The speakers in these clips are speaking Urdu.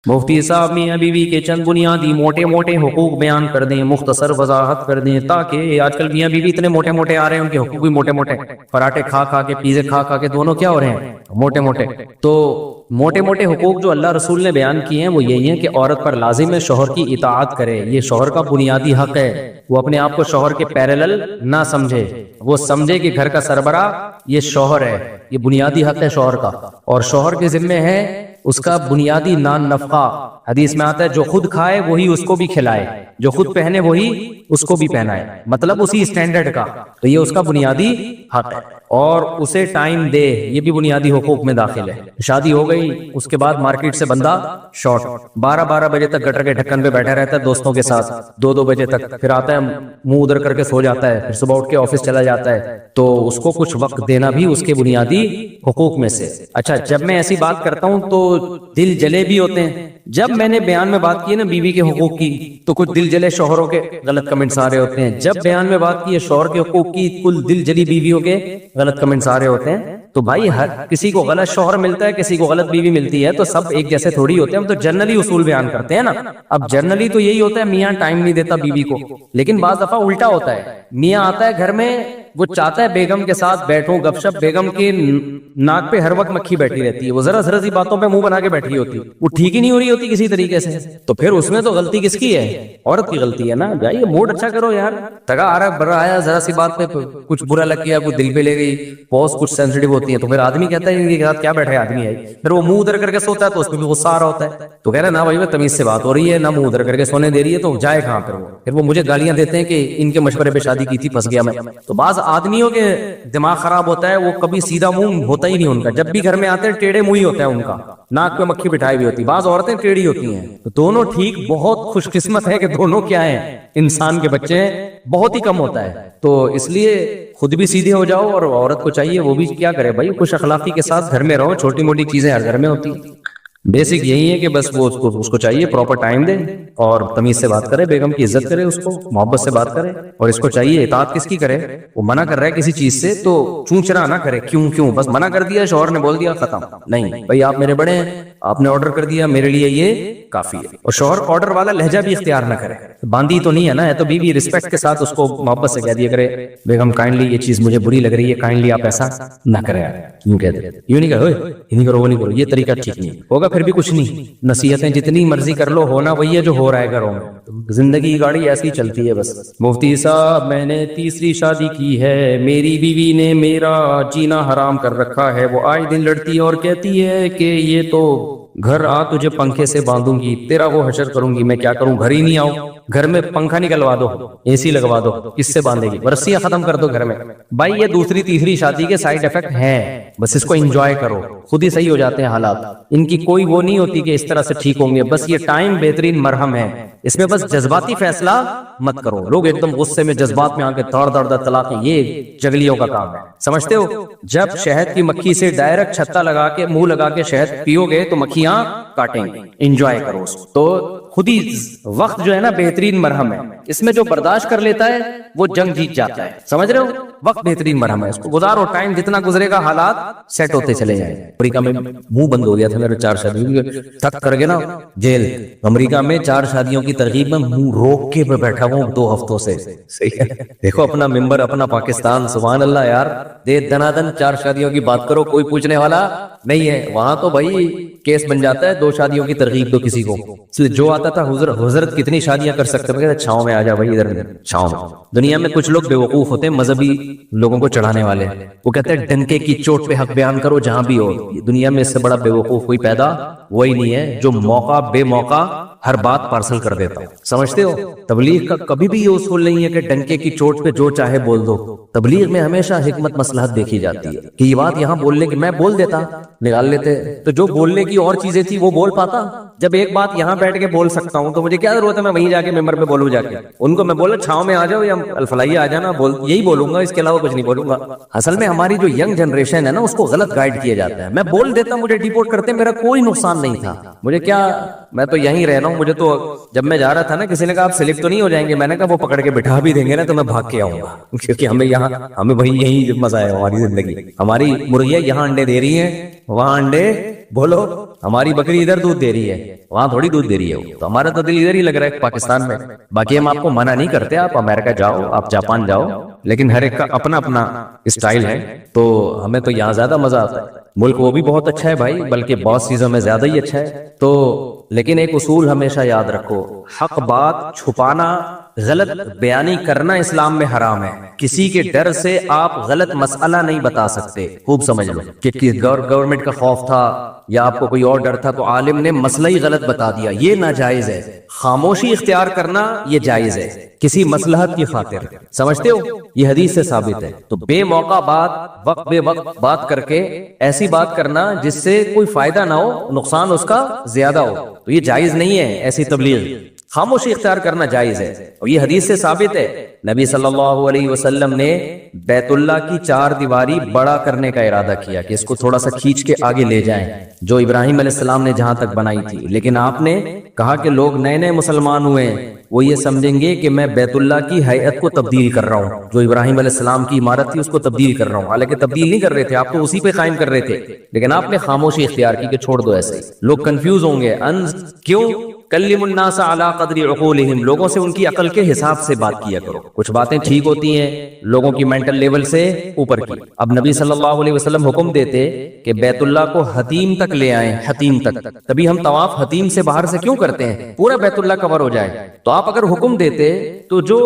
مفتی صاحب میاں بیوی کے چند بنیادی موٹے موٹے حقوق بیان کر دیں، مختصر وضاحت کر دیں، تاکہ آج کل میاں بیوی اتنے موٹے موٹے آ رہے ہیں، ان کے حقوق بھی موٹے موٹے، پراٹھے کھا کھا کے، پیزے کھا کھا کے دونوں کیا ہو رہے ہیں، موٹے موٹے۔ تو موٹے موٹے حقوق جو اللہ رسول نے بیان کیے ہیں وہ یہی ہیں کہ عورت پر لازم ہے شوہر کی اطاعت کرے، یہ شوہر کا بنیادی حق ہے، وہ اپنے آپ کو شوہر کے پیرالل نہ سمجھے، وہ سمجھے کہ گھر کا سربراہ یہ شوہر ہے، یہ بنیادی حق ہے شوہر کا، اور شوہر کے ذمے ہے اس کا بنیادی نان نفقہ۔ حدیث میں آتا ہے جو خود کھائے وہی اس کو بھی کھلائے، جو خود پہنے وہی اس کو بھی پہنائے، مطلب اسی اسٹینڈرڈ کا، تو یہ اس کا بنیادی حق ہے، اور اسے ٹائم دے، یہ بھی بنیادی حقوق میں داخل ہے۔ شادی ہو گئی، اس کے بعد مارکیٹ سے بندہ شارٹ، 12 بجے تک گٹر کے ڈھکن پہ بیٹھا رہتا ہے دوستوں کے ساتھ، 2 بجے تک، پھر آتا ہے منہ ادھر کر کے سو جاتا ہے، پھر صبح اٹھ کے آفس چلا جاتا ہے، تو اس کو کچھ وقت دینا بھی اس کے بنیادی حقوق میں سے۔ اچھا، جب میں ایسی بات کرتا ہوں تو دل جلے بھی ہوتے ہیں۔ جب میں نے بیان میں بات کی ہے نا بیوی کے حقوق کی، تو کچھ دل جلے شوہروں کے غلط کمنٹس آ رہے ہوتے ہیں۔ جب بیان میں بات کی ہے شوہر کے حقوق کی، کل دل جلی بیویوں کے غلط کمنٹس آ رہے ہوتے ہیں۔ تو بھائی ہر کسی کو غلط شوہر ملتا ہے، کسی کو غلط بیوی ملتی ہے، تو سب ایک جیسے تھوڑی ہوتے ہیں، ہم تو جنرلی اصول بیان کرتے ہیں نا۔ اب جنرلی تو یہی ہوتا ہے میاں ٹائم نہیں دیتا بیوی کو، لیکن بعض دفعہ الٹا ہوتا ہے، میاں آتا ہے گھر میں، وہ چاہتا ہے بیگم کے ساتھ بیٹھوں گپ شپ، بیگم کی ناک پہ ہر وقت مکھی بیٹھی رہتی ہے، وہ ذرا ذرا سی باتوں پہ منہ بنا کے بیٹھی ہوتی، وہ ٹھیک ہی نہیں ہو رہی ہوتی کسی طریقے سے، تو پھر اس میں تو غلطی کس کی ہے؟ عورت کی غلطی ہے نا۔ جائیے موڈ اچھا کرو یار، تگا آ رہا برا آیا، ذرا سی بات پہ کچھ برا لگ گیا، کچھ دل پہ لے گئی، پوز کچھ سینسٹیو ہوتی ہے، تو پھر آدمی کہتا ہے ان کے ساتھ کیا بیٹھے آدمی ہے، پھر وہ منہ ادھر کر کے سوتا ہے تو اس میں بھی غصہ آ رہا ہوتا ہے، تو کہہ رہا ہے نا بھائی میں تمیز سے بات ہو رہی ہے، نہ منہ ادھر کر کے سونے دے رہی ہے، تو جائے کہاں پھر وہ مجھے گالیاں دیتے ہیں کہ ان کے مشورے پہ شادی کی تھی، پھنس گیا میں۔ تو بعض آدمیوں کے دماغ خراب ہوتا ہے، وہ کبھی سیدھا منہ ہوتا ہی نہیں ان کا، جب بھی گھر میں آتے ہیں ٹیڑھے منہ ہی ہوتا ہے ان کا، ناک پہ مکھی بٹھائی ہوئی ہوتی، بعض عورتیں ٹیڑھی ہوتی ہیں، تو دونوں ٹھیک، بہت خوش قسمت ہے کہ دونوں کیا ہیں، انسان کے بچے ہیں، بہت ہی کم ہوتا ہے۔ تو اس لیے خود بھی سیدھے ہو جاؤ، اور عورت کو چاہیے وہ بھی کیا کرے بھائی، خوش اخلاقی کے ساتھ گھر میں رہو، چھوٹی موٹی چیزیں ہر گھر میں ہوتی ہیں، بیسک یہی ہے کہ بس وہ اس کو چاہیے پراپر ٹائم دے، اور تمیز سے بات کرے، بیگم کی عزت کرے، اس کو محبت سے بات کرے، اور اس کو چاہیے اطاعت کس کی کرے، وہ منع کر رہا ہے کسی چیز سے تو چونچنا نہ کرے، کیوں بس منع کر دیا، شوہر نے بول دیا ختم، نہیں بھائی آپ میرے بڑے ہیں، آپ نے آرڈر کر دیا، میرے لیے یہ کافی ہے، اور شوہر آرڈر والا لہجہ بھی اختیار نہ کرے، باندھی تو نہیں ہے نا، ہے تو بیوی، رسپیکٹ کے ساتھ اس کو محبت سے کہہ دیا کرے بیگم کائنڈلی یہ چیز مجھے بری لگ رہی ہے، کائنڈلی آپ ایسا نہ کریں، یوں کہہ دے، یوں نہیں کہ یہ نہیں کرو وہ نہیں کرو، یہ طریقہ ٹھیک نہیں ہوگا، پھر بھی کچھ نہیں، نصیحتیں جتنی مرضی کر لو، ہونا وہی ہے جو ہو رہا ہے گھروں میں، زندگی کی گاڑی ایسی چلتی ہے بس۔ مفتی صاحب میں نے تیسری شادی کی ہے، میری بیوی نے میرا جینا حرام کر رکھا ہے، وہ آئے دن لڑتی ہے اور کہتی ہے کہ یہ تو گھر آ تجھے پنکھے سے باندھوں گی، تیرا وہ حشر کروں گی، میں کیا کروں، گھر ہی نہیں آؤں، گھر میں پنکھا نکلوا دو، اے سی لگوا دو، کس سے باندھے گی، رسیاں ختم کر دو گھر میں۔ بھائی یہ دوسری تیسری شادی کے سائیڈ افیکٹ ہیں، بس اس کو انجوائے کرو، خود ہی صحیح ہو جاتے ہیں حالات، ان کی کوئی وہ نہیں ہوتی کہ اس طرح سے ٹھیک ہوں گے، بس یہ ٹائم بہترین مرہم ہے، اس میں بس جذباتی فیصلہ مت کرو، لوگ ایک دم غصے میں جذبات میں آ کے دڑ دڑ دڑ طلاقیں، یہ جگلیوں کا کام ہے، سمجھتے ہو؟ جب شہد کی مکھی سے ڈائریکٹ چھتا لگا کے منہ لگا کے شہد پیو گے تو مکھیاں کاٹیں گے، انجوائے کرو اس کو، تو خود ہی وقت جو ہے نا بہترین مرہم ہے، اس میں جو برداشت کر لیتا ہے وہ جنگ جیت جاتا ہے، سمجھ رہے ہو؟ وقت بہترین مرہم ہے، اس کو گزارو، ٹائم جتنا گزرے گا حالات سیٹ ہوتے چلے جائیں۔ امریکہ میں منہ بند ہو گیا تھا میرے 4 شادیوں، تھک کر گئے نا جیل، امریکہ میں 4 شادیوں کی ترغیب میں منہ روک کے بیٹھا ہوں 2 ہفتوں سے، صحیح ہے، دیکھو اپنا ممبر، اپنا پاکستان، سبحان اللہ یار، دے دنادن 4 شادیوں کی بات کرو، کوئی پوچھنے والا نہیں ہے، وہاں تو بھائی کیس بن جاتا ہے 2 شادیوں کی ترغیب تو کسی کو، اس لیے جو آتا تھا حضرت کتنی شادیاں کر سکتے ہیں، چھاؤں میں آ جا بھائی، ادھر چھاؤں میں۔ دنیا میں کچھ لوگ بیوقوف ہوتے ہیں مذہبی لوگوں کو چڑھانے والے، وہ کہتے ہیں ڈنکے کی چوٹ پہ حق بیان کرو جہاں بھی ہو، دنیا میں اس سے بڑا بیوقوف کوئی پیدا وہی نہیں ہے جو موقع بے موقع ہر بات پارسل کر دیتا ہوں، سمجھتے ہو؟ تبلیغ کا کبھی بھی یہ اصول نہیں ہے کہ ڈنکے کی چوٹ پہ جو چاہے بول دو، تبلیغ میں ہمیشہ حکمت مصلحت دیکھی جاتی ہے کہ یہ بات یہاں بولنے کی، میں بول دیتا نکال لیتے، تو جو بولنے کی اور چیزیں تھی وہ بول پاتا، جب ایک بات یہاں بیٹھ کے بول سکتا ہوں تو مجھے کیا ضرورت ہے میں وہیں جا کے ممبر پہ بولوں، جا کے ان کو میں بولا چھاؤں میں آ جاؤ یا الفلائیہ آ جانا، یہی بولوں گا، اس کے علاوہ کچھ نہیں بولوں گا۔ اصل میں ہماری جو ینگ جنریشن ہے نا اس کو غلط گائیڈ کیا جاتا ہے، میں بول دیتا، مجھے ڈیپورٹ کرتے میرا کوئی نقصان نقصان نہیں تھا. مجھے کیا، میں تو یہیں رہ رہا ہوں. مجھے تو جب میں جا رہا تھا نا کسی نے کہا آپ سلپ تو نہیں ہو جائیں گے, میں نے کہا وہ پکڑ کے بٹھا بھی دیں گے نا تو میں بھاگ کے آؤں گا, کیونکہ ہمیں وہی یہی مزہ ہے ہماری زندگی. ہماری مرغیاں یہاں انڈے دے رہی ہیں, وہاں انڈے بولو ہماری بکری ادھر دودھ دے رہی ہے, وہاں تھوڑی دودھ دے رہی ہے. تو ہمارا تو دل ادھر ہی لگ رہا ہے پاکستان میں. باقی ہم آپ کو منع نہیں کرتے, آپ امریکہ جاؤ, آپ جاپان جاؤ, لیکن ہر ایک کا اپنا اپنا اسٹائل ہے. تو ہمیں تو یہاں زیادہ مزہ آتا ہے. ملک وہ بھی بہت اچھا ہے بھائی, بلکہ بہت چیزوں میں زیادہ ہی اچھا ہے. تو لیکن ایک اصول ہمیشہ یاد رکھو, حق بات چھپانا, غلط بیانی کرنا اسلام میں حرام ہے. کسی کے ڈر سے آپ غلط مسئلہ نہیں بتا سکتے. خوب سمجھ لو کہ گورنمنٹ کا خوف تھا یا آپ کو کوئی اور ڈر تھا تو عالم نے مسئلہ ہی غلط بتا دیا, یہ ناجائز ہے. خاموشی اختیار کرنا یہ جائز ہے کسی مصلحت کی خاطر. سمجھتے ہو, یہ حدیث سے ثابت ہے. تو بے موقع بات, وقت بے وقت بات کر کے ایسی بات کرنا جس سے کوئی فائدہ نہ ہو, نقصان اس کا زیادہ ہو, تو یہ جائز نہیں ہے. ایسی تبلیغ, خاموشی اختیار کرنا جائز ہے. اور یہ حدیث سے ثابت ہے. نبی صلی اللہ علیہ وسلم نے بیت اللہ کی 4 دیواری بڑا کرنے کا ارادہ کیا کہ اس کو تھوڑا سا کھینچ کے آگے لے جائیں, جو ابراہیم علیہ السلام نے جہاں تک بنائی تھی. لیکن آپ نے کہا کہ لوگ نئے نئے مسلمان ہوئے ہیں, وہ یہ سمجھیں گے کہ میں بیت اللہ کی ہیئت کو تبدیل کر رہا ہوں, جو ابراہیم علیہ السلام کی عمارت تھی اس کو تبدیل کر رہا ہوں. حالانکہ تبدیل نہیں کر رہے تھے, آپ تو اسی پہ قائم کر رہے تھے. لیکن آپ نے خاموشی اختیار کی کہ چھوڑ دو ایسے. لوگ کنفیوز ہوں گے, کیوں؟ کلم الناس علی قدر عقولہم, لوگوں سے ان کی عقل کے حساب سے بات کیا کرو. کچھ باتیں ٹھیک ہوتی ہیں لوگوں کی مینٹل لیول سے اوپر کی. اب نبی صلی اللہ علیہ وسلم حکم دیتے کہ بیت اللہ کو حتیم تک لے آئیں, حتیم تک. تبھی ہم طواف حتیم سے باہر سے کیوں کرتے ہیں, پورا بیت اللہ کور ہو جائے. تو آپ اگر حکم دیتے تو جو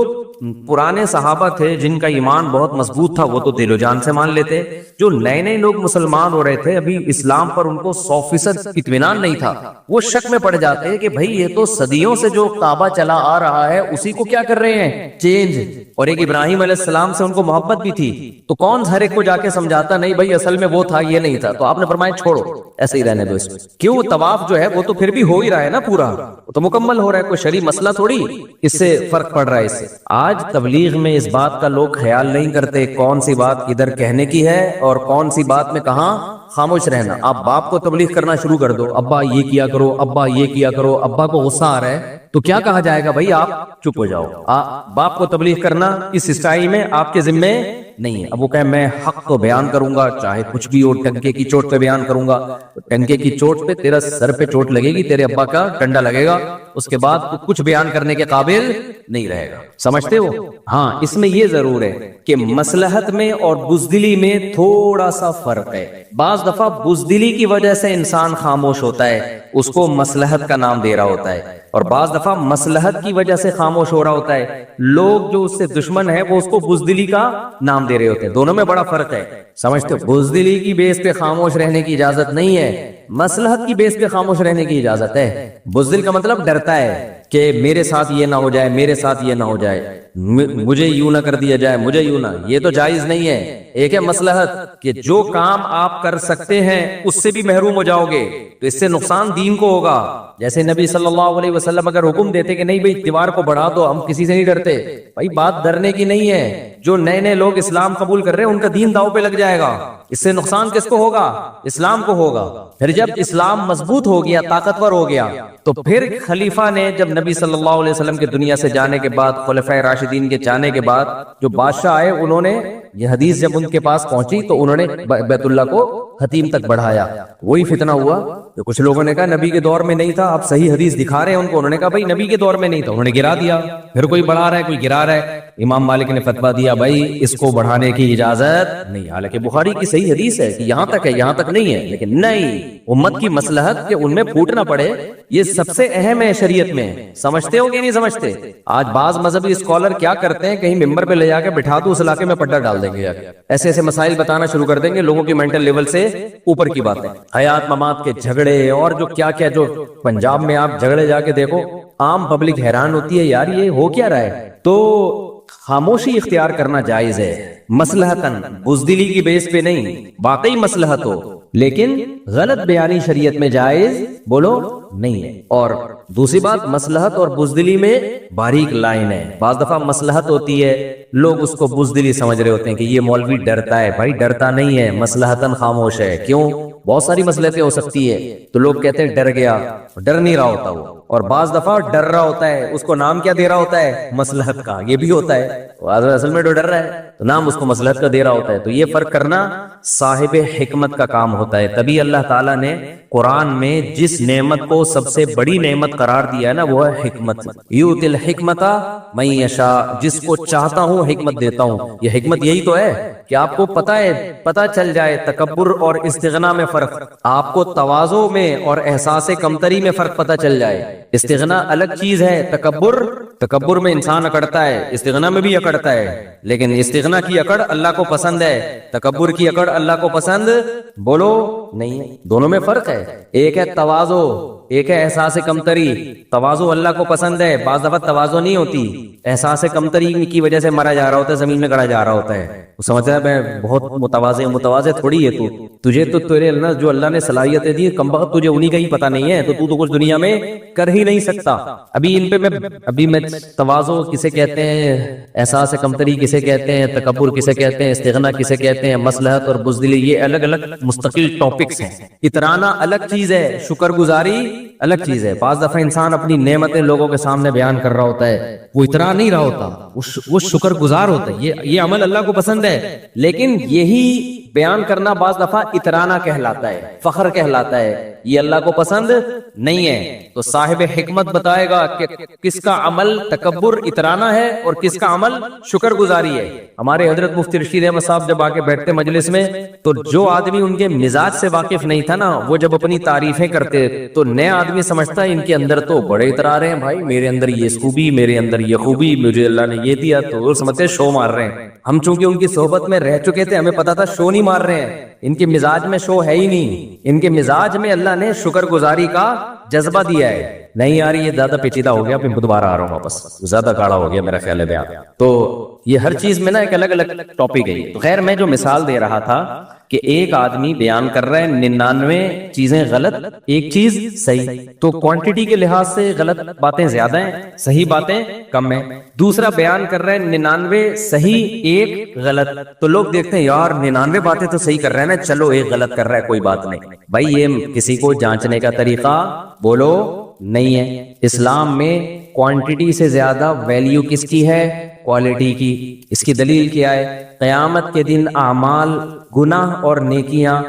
پرانے صحابہ تھے جن کا ایمان بہت مضبوط تھا وہ تو دل و جان سے مان لیتے. جو نئے نئے لوگ مسلمان ہو رہے تھے, ابھی اسلام پر ان کو 100% اطمینان نہیں تھا, وہ شک میں پڑ جاتے کہ بھائی یہ تو صدیوں سے جو کعبہ چلا آ رہا ہے اسی کو کیا کر رہے ہیں, چینج. اور ایک ابراہیم علیہ السلام سے ان کو محبت بھی تھی, تو کون ہر ایک کو جا کے سمجھاتا نہیں بھائی اصل میں وہ تھا یہ نہیں تھا. تو آپ نے فرمایا چھوڑو ایسے ہی رہنے دو اس میں. کیوں؟ طواف جو ہے وہ تو پھر بھی ہو ہی رہا ہے نا, پورا وہ تو مکمل ہو رہا ہے, کوئی شرعی مسئلہ تھوڑی اس سے فرق پڑ رہا ہے. اس سے آج تبلیغ میں اس بات کا لوگ خیال نہیں کرتے کون سی بات ادھر کہنے کی ہے اور کون سی بات میں کہاں خاموش رہنا. آپ باپ کو تبلیغ کرنا شروع کر دو, ابا یہ کیا کرو, ابا یہ کیا کرو. ابا کو غصہ آ رہا ہے تو کیا کہا جائے گا, بھائی آپ چپ ہو جاؤ. باپ کو تبلیغ کرنا اس اسٹائل میں آپ کے ذمے نہیں ہے. اب وہ کہے میں حق کو بیان کروں گا چاہے کچھ بھی ہو, ٹنکے کی چوٹ پہ بیان کروں گا. ٹنکے کی چوٹ پہ تیرا سر پہ چوٹ لگے گی, تیرے ابا کا ڈنڈا لگے گا, اس کے بعد تو کچھ بیان کرنے کے قابل نہیں رہے گا. سمجھتے ہو؟ ہاں, اس میں یہ ضرور ہے کہ مصلحت میں اور بزدلی میں تھوڑا سا فرق ہے. بعض دفعہ بزدلی کی وجہ سے انسان خاموش ہوتا ہے, اس کو مصلحت کا نام دے رہا ہوتا ہے, اور بعض دفعہ مصلحت کی وجہ سے خاموش ہو رہا ہوتا ہے. لوگ جو اس سے دشمن ہے وہ اس کو بزدلی کا نام دے رہے ہوتے ہیں. دونوں میں بڑا فرق ہے. سمجھتے ہو؟ بزدلی کی بیس پہ خاموش رہنے کی اجازت نہیں ہے, مصلحت کی بیس پہ خاموش رہنے کی اجازت ہے. بزدل کا مطلب ڈرتا ہے کہ میرے ساتھ یہ نہ ہو جائے, میرے ساتھ یہ نہ ہو جائے, مجھے یوں نہ کر دیا جائے, مجھے یوں نہ. یہ تو جائز نہیں ہے. ایک ہے مصلحت کہ جو کام آپ کر سکتے ہیں اس سے بھی محروم ہو جاؤ گے تو اس سے نقصان دین کو ہوگا. جیسے نبی صلی اللہ علیہ وسلم اگر حکم دیتے کہ نہیں بھائی دیوار کو بڑھا دو, ہم کسی سے نہیں ڈرتے. بھائی بات ڈرنے کی نہیں ہے. جو نئے نئے لوگ اسلام قبول کر رہے ہیں ان کا دین داؤ پہ لگ جائے گا. اس سے نقصان کس کو ہوگا؟ اسلام کو ہوگا. پھر جب اسلام مضبوط ہو گیا, طاقتور ہو گیا, تو پھر خلیفہ نے جب نبی صلی اللہ علیہ وسلم کے دنیا سے جانے کے بعد, خلفائے راشدین کے جانے کے بعد جو بادشاہ آئے, انہوں نے یہ حدیث جب ان کے پاس پہنچی تو انہوں نے بیت اللہ کو حتیم تک بڑھایا. وہی فتنہ ہوا. تو کچھ لوگوں نے کہا نبی کے دور میں نہیں تھا, آپ صحیح حدیث دکھا رہے ہیں ان کو. انہوں نے کہا بھائی نبی کے دور میں نہیں تھا, انہوں نے گرا دیا. پھر کوئی بڑھا رہا ہے, کوئی گرا رہا ہے. امام مالک نے فتویٰ دیا بھائی اس کو بڑھانے کی اجازت نہیں. حالانکہ بخاری کی صحیح حدیث ہے کہ یہاں تک ہے, یہاں تک نہیں ہے. لیکن نہیں, امت کی مصلحت کہ ان میں پھوٹ نہ پڑے یہ سب سے اہم ہے شریعت میں. سمجھتے ہو کہ نہیں سمجھتے؟ آج بعض مذہبی اسکالر کیا کرتے ہیں, کہیں ممبر پہ لے جا کے بٹھا دو, اس علاقے میں پڈا ڈال دیں گے, ایسے ایسے مسائل بتانا شروع کر دیں گے لوگوں کی مینٹل لیول سے اوپر کی باتیں. حیات ممات کے جھگڑے اور جو کیا کیا, جو پنجاب میں آپ جھگڑے جا کے دیکھو, عام پبلک حیران ہوتی ہے یار یہ ہو کیا رہا ہے. تو خاموشی اختیار کرنا جائز ہے, مصلحتاً, بزدلی کی بیس پہ نہیں. واقعی مصلحت ہو لیکن غلط بیانی شریعت میں جائز بولو نہیں ہے. اور دوسری بات مصلحت اور بزدلی میں باریک لائن ہے. بعض دفعہ مصلحت ہوتی ہے لوگ اس کو بزدلی سمجھ رہے ہوتے ہیں کہ یہ مولوی ڈرتا ہے. بھائی ڈرتا نہیں ہے, مصلحتاً خاموش ہے. کیوں؟ بہت ساری مصلحتیں ہو سکتی ہے تو لوگ کہتے ہیں ڈر گیا, ڈر نہیں رہا ہوتا وہ. اور بعض دفعہ ڈر رہا ہوتا ہے, اس کو نام کیا دے رہا ہوتا ہے؟ مصلحت کا. یہ بھی ہوتا ہے, اصل میں ڈر رہا ہے تو نام اس کو مصلحت کا دے رہا ہوتا ہے. تو یہ فرق کرنا صاحب حکمت کا کام ہوتا ہے. تبھی اللہ تعالیٰ نے قرآن میں جس نعمت کو سب سے بڑی نعمت قرار دیا ہے نا, وہ ہے حکمت. یؤتی الحکمت من یشاء, جس کو چاہتا ہوں حکمت دیتا ہوں. یہ حکمت یہی تو ہے کہ آپ کو پتہ چل جائے تکبر اور استغنا میں فرق, آپ کو تواضع میں اور احساس کمتری میں فرق پتہ چل جائے. استغنا الگ چیز ہے, تکبر میں انسان اکڑتا ہے, استغنا میں بھی اکڑتا ہے, لیکن استغنا کی اکڑ اللہ کو پسند ہے, تکبر کی اکڑ اللہ کو پسند بولو نہیں ہے. دونوں میں فرق ہے. ایک ہے تواضع, ایک ہے احساس کمتری. تواضع اللہ کو پسند ہے. بعض دفعہ تواضع نہیں ہوتی, احساس کمتری کی وجہ سے مرا جا رہا ہوتا ہے, زمین میں گڑا جا رہا ہوتا ہے. وہ سمجھتا ہے میں بہت متواضع تھوڑی ہے تجھے تو تیرے اللہ جو اللہ نے صلاحیتیں دی کمبخت, تجھے انہی کا ہی پتہ نہیں ہے, تو کچھ دنیا میں کر ہی نہیں سکتا. ابھی میں تواضع کسے کہتے ہیں, احساس کمتری کسے کہتے ہیں, تکبر کسے کہتے ہیں, استغنا کسے کہتے ہیں, مصلحت اور بزدلی, یہ الگ الگ مستقل ٹاپکس ہیں. اترانا الگ چیز ہے, شکر گزاری الگ چیز ہے. بعض دفعہ انسان اپنی نعمتیں لوگوں کے سامنے بیان کر رہا ہوتا ہے, وہ اترا نہیں رہا ہوتا, وہ شکر گزار ہوتا ہے. یہ عمل اللہ کو پسند ہے, لیکن یہی بیان کرنا بعض دفعہ اترانا کہلاتا ہے, فخر کہلاتا ہے. یہ اللہ کو پسند نہیں ہے. تو صاحب حکمت بتائے گا کہ کس کا عمل تکبر اترانا ہے اور کس کا عمل شکر گزاری ہے. ہمارے حضرت مفتی رشید احمد صاحب جب آ کے بیٹھتے مجلس میں, تو جو آدمی ان کے مزاج سے واقف نہیں تھا نا, وہ جب اپنی تعریفیں کرتے تو نیا آدمی سمجھتا ہے ان کے اندر تو بڑے اترا رہے ہیں, بھائی میرے اندر یہ خوبی, میرے اندر یہ خوبی, مجھے اللہ نے یہ دیا, تو وہ سمجھتے شو مار رہے ہیں. ہم چونکہ ان کی صحبت میں رہ چکے تھے, ہمیں پتا تھا شو نہیں مار رہے ہیں, ان کے مزاج میں شو ہے ہی نہیں. ان کے مزاج میں اللہ نے شکر گزاری کا جذبہ دیا ہے. نہیں یار یہ زیادہ پیچیدہ ہو گیا, پھر دوبارہ آ رہا ہوں واپس, زیادہ گاڑا ہو گیا میرا خیال ہے بیان. تو یہ ہر چیز میں نا ایک الگ الگ ٹاپک ہے. تو خیر میں جو مثال دے رہا تھا کہ ایک آدمی بیان کر رہا ہے 99 چیزیں غلط, ایک چیز صحیح, تو کوانٹٹی کے لحاظ سے غلط باتیں زیادہ ہیں, صحیح باتیں کم ہیں. دوسرا بیان کر رہا ہے 99 صحیح ایک غلط, تو لوگ دیکھتے ہیں یار 99 باتیں تو صحیح کر رہے ہیں نا, چلو ایک غلط کر رہا ہے کوئی بات نہیں. بھائی یہ کسی کو جانچنے کا طریقہ بولو نہیں ہے. اسلام میں کوانٹٹی سے زیادہ ویلیو کس کی ہے؟ کوالٹی کی. اس کی دلیل کیا ہے؟ قیامت کے دن اعمال, گناہ اور نیکیاں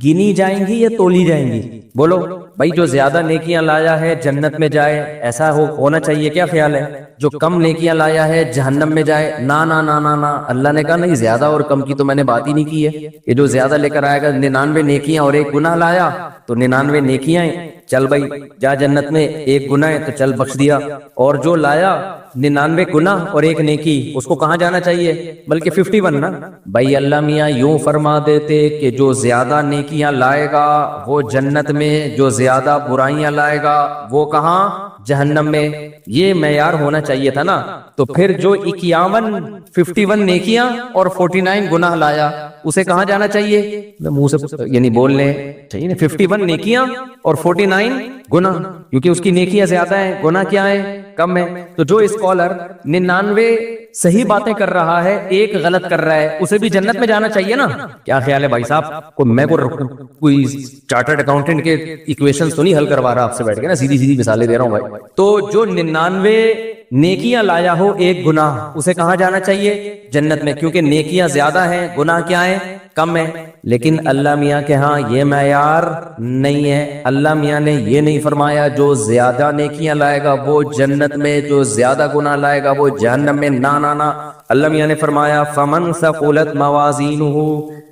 گنی جائیں گی یا تولی جائیں گی؟ بولو بھائی, جو زیادہ نیکیاں لایا ہے جنت میں جائے, ایسا ہونا چاہیے, کیا خیال ہے؟ جو کم نیکیاں لایا ہے جہنم میں جائے؟ نا نا نا نا نا, اللہ نے کہا نہیں, زیادہ اور کم کی تو میں نے بات ہی نہیں کی ہے. یہ جو زیادہ لے کر آئے گا 99 نیکیاں اور ایک گناہ لایا, تو 99 نیکیاں ہیں, چل بھائی جا جنت میں, ایک گناہ ہے تو چل بخش دیا. اور جو لایا 99 گناہ اور ایک نیکی, اس کو کہاں جانا چاہیے؟ بلکہ 51 نا. بھائی اللہ میاں یوں فرما دیتے کہ جو زیادہ نیکیاں لائے گا وہ جنت میں, جو زیادہ برائیاں لائے گا وہ کہاں؟ جہنم میں. یہ معیار ہونا چاہیے تھا نا. تو پھر جو 51 نیکیاں اور 49 گناہ لایا, اسے کہاں جانا چاہیے؟ منہ سے یعنی بولنے چاہیے نا, 51 نیکیاں اور 49 گناہ, کیونکہ اس کی نیکیاں زیادہ ہیں, گناہ کیا ہے؟ کم ہے. تو جو اسکالر 99 صحیح باتیں کر رہا ہے, ایک غلط کر رہا ہے, اسے بھی جنت میں جانا چاہیے نا. کیا خیال ہے بھائی صاحب؟ میں کوئی چارٹرڈ اکاؤنٹنٹ کے ایکویشنز تو نہیں حل کروا رہا آپ سے بیٹھ کے نا, سیدھی مثالیں دے رہا ہوں بھائی. تو جو 99 نیکیاں لایا ہو ایک گناہ, اسے کہاں جانا چاہیے؟ جنت میں, کیونکہ نیکیاں زیادہ ہیں, گناہ کیا ہیں؟ کم ہے. لیکن اللہ میاں کے ہاں یہ معیار نہیں ہے. اللہ میاں نے یہ نہیں فرمایا جو زیادہ نیکیاں لائے گا وہ جنت میں, جو زیادہ گناہ لائے گا وہ جہنم میں. نا نا نا, اللہ میاں نے فرمایا فمن ثقلت موازینہ,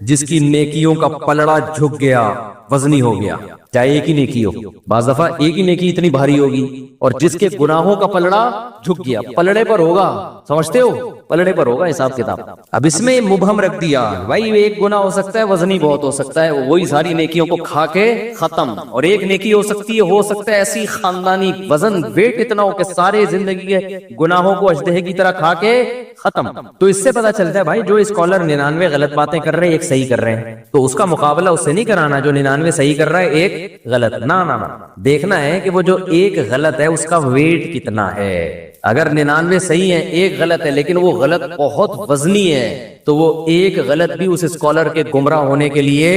جس کی نیکیوں کا پلڑا جھک گیا, وزنی ہو گیا, چاہے ایک ہی نیکی ہو. بعض دفعہ ایک ہی نیکی اتنی بھاری ہوگی اور جس کے گناہوں کا پلڑا جھک گیا، پلڑے پر ہوگا، سمجھتے ہو، پلڑے پر ہوگا حساب کتاب۔ اب اس میں مبہم رکھ دیا بھائی، ایک گناہ ہو سکتا ہے وزنی بہت ہو سکتا ہے، وہی ساری نیکیوں کو کھا کے ختم، اور ایک نیکی ہو سکتی ہے ایسی خاندانی وزن ویٹ اتنا ہو کہ سارے زندگی کے گناہوں کو اژدہے کی طرح کھا کے ختم۔ تو اس سے پتا چلتا ہے بھائی جو اسکالر 99 غلط باتیں کر رہے ہیں ایک صحیح کر رہے ہیں، تو اس کا مقابلہ اس سے نہیں کرانا جو 99 صحیح کر رہا ہے ایک غلط، نہ دیکھنا ہے کہ وہ جو ایک غلط ہے اس کا ویٹ کتنا ہے۔ اگر 99 صحیح ہے ایک غلط ہے لیکن وہ غلط بہت وزنی ہے تو وہ ایک غلط بھی اس اسکالر کے گمراہ ہونے کے لیے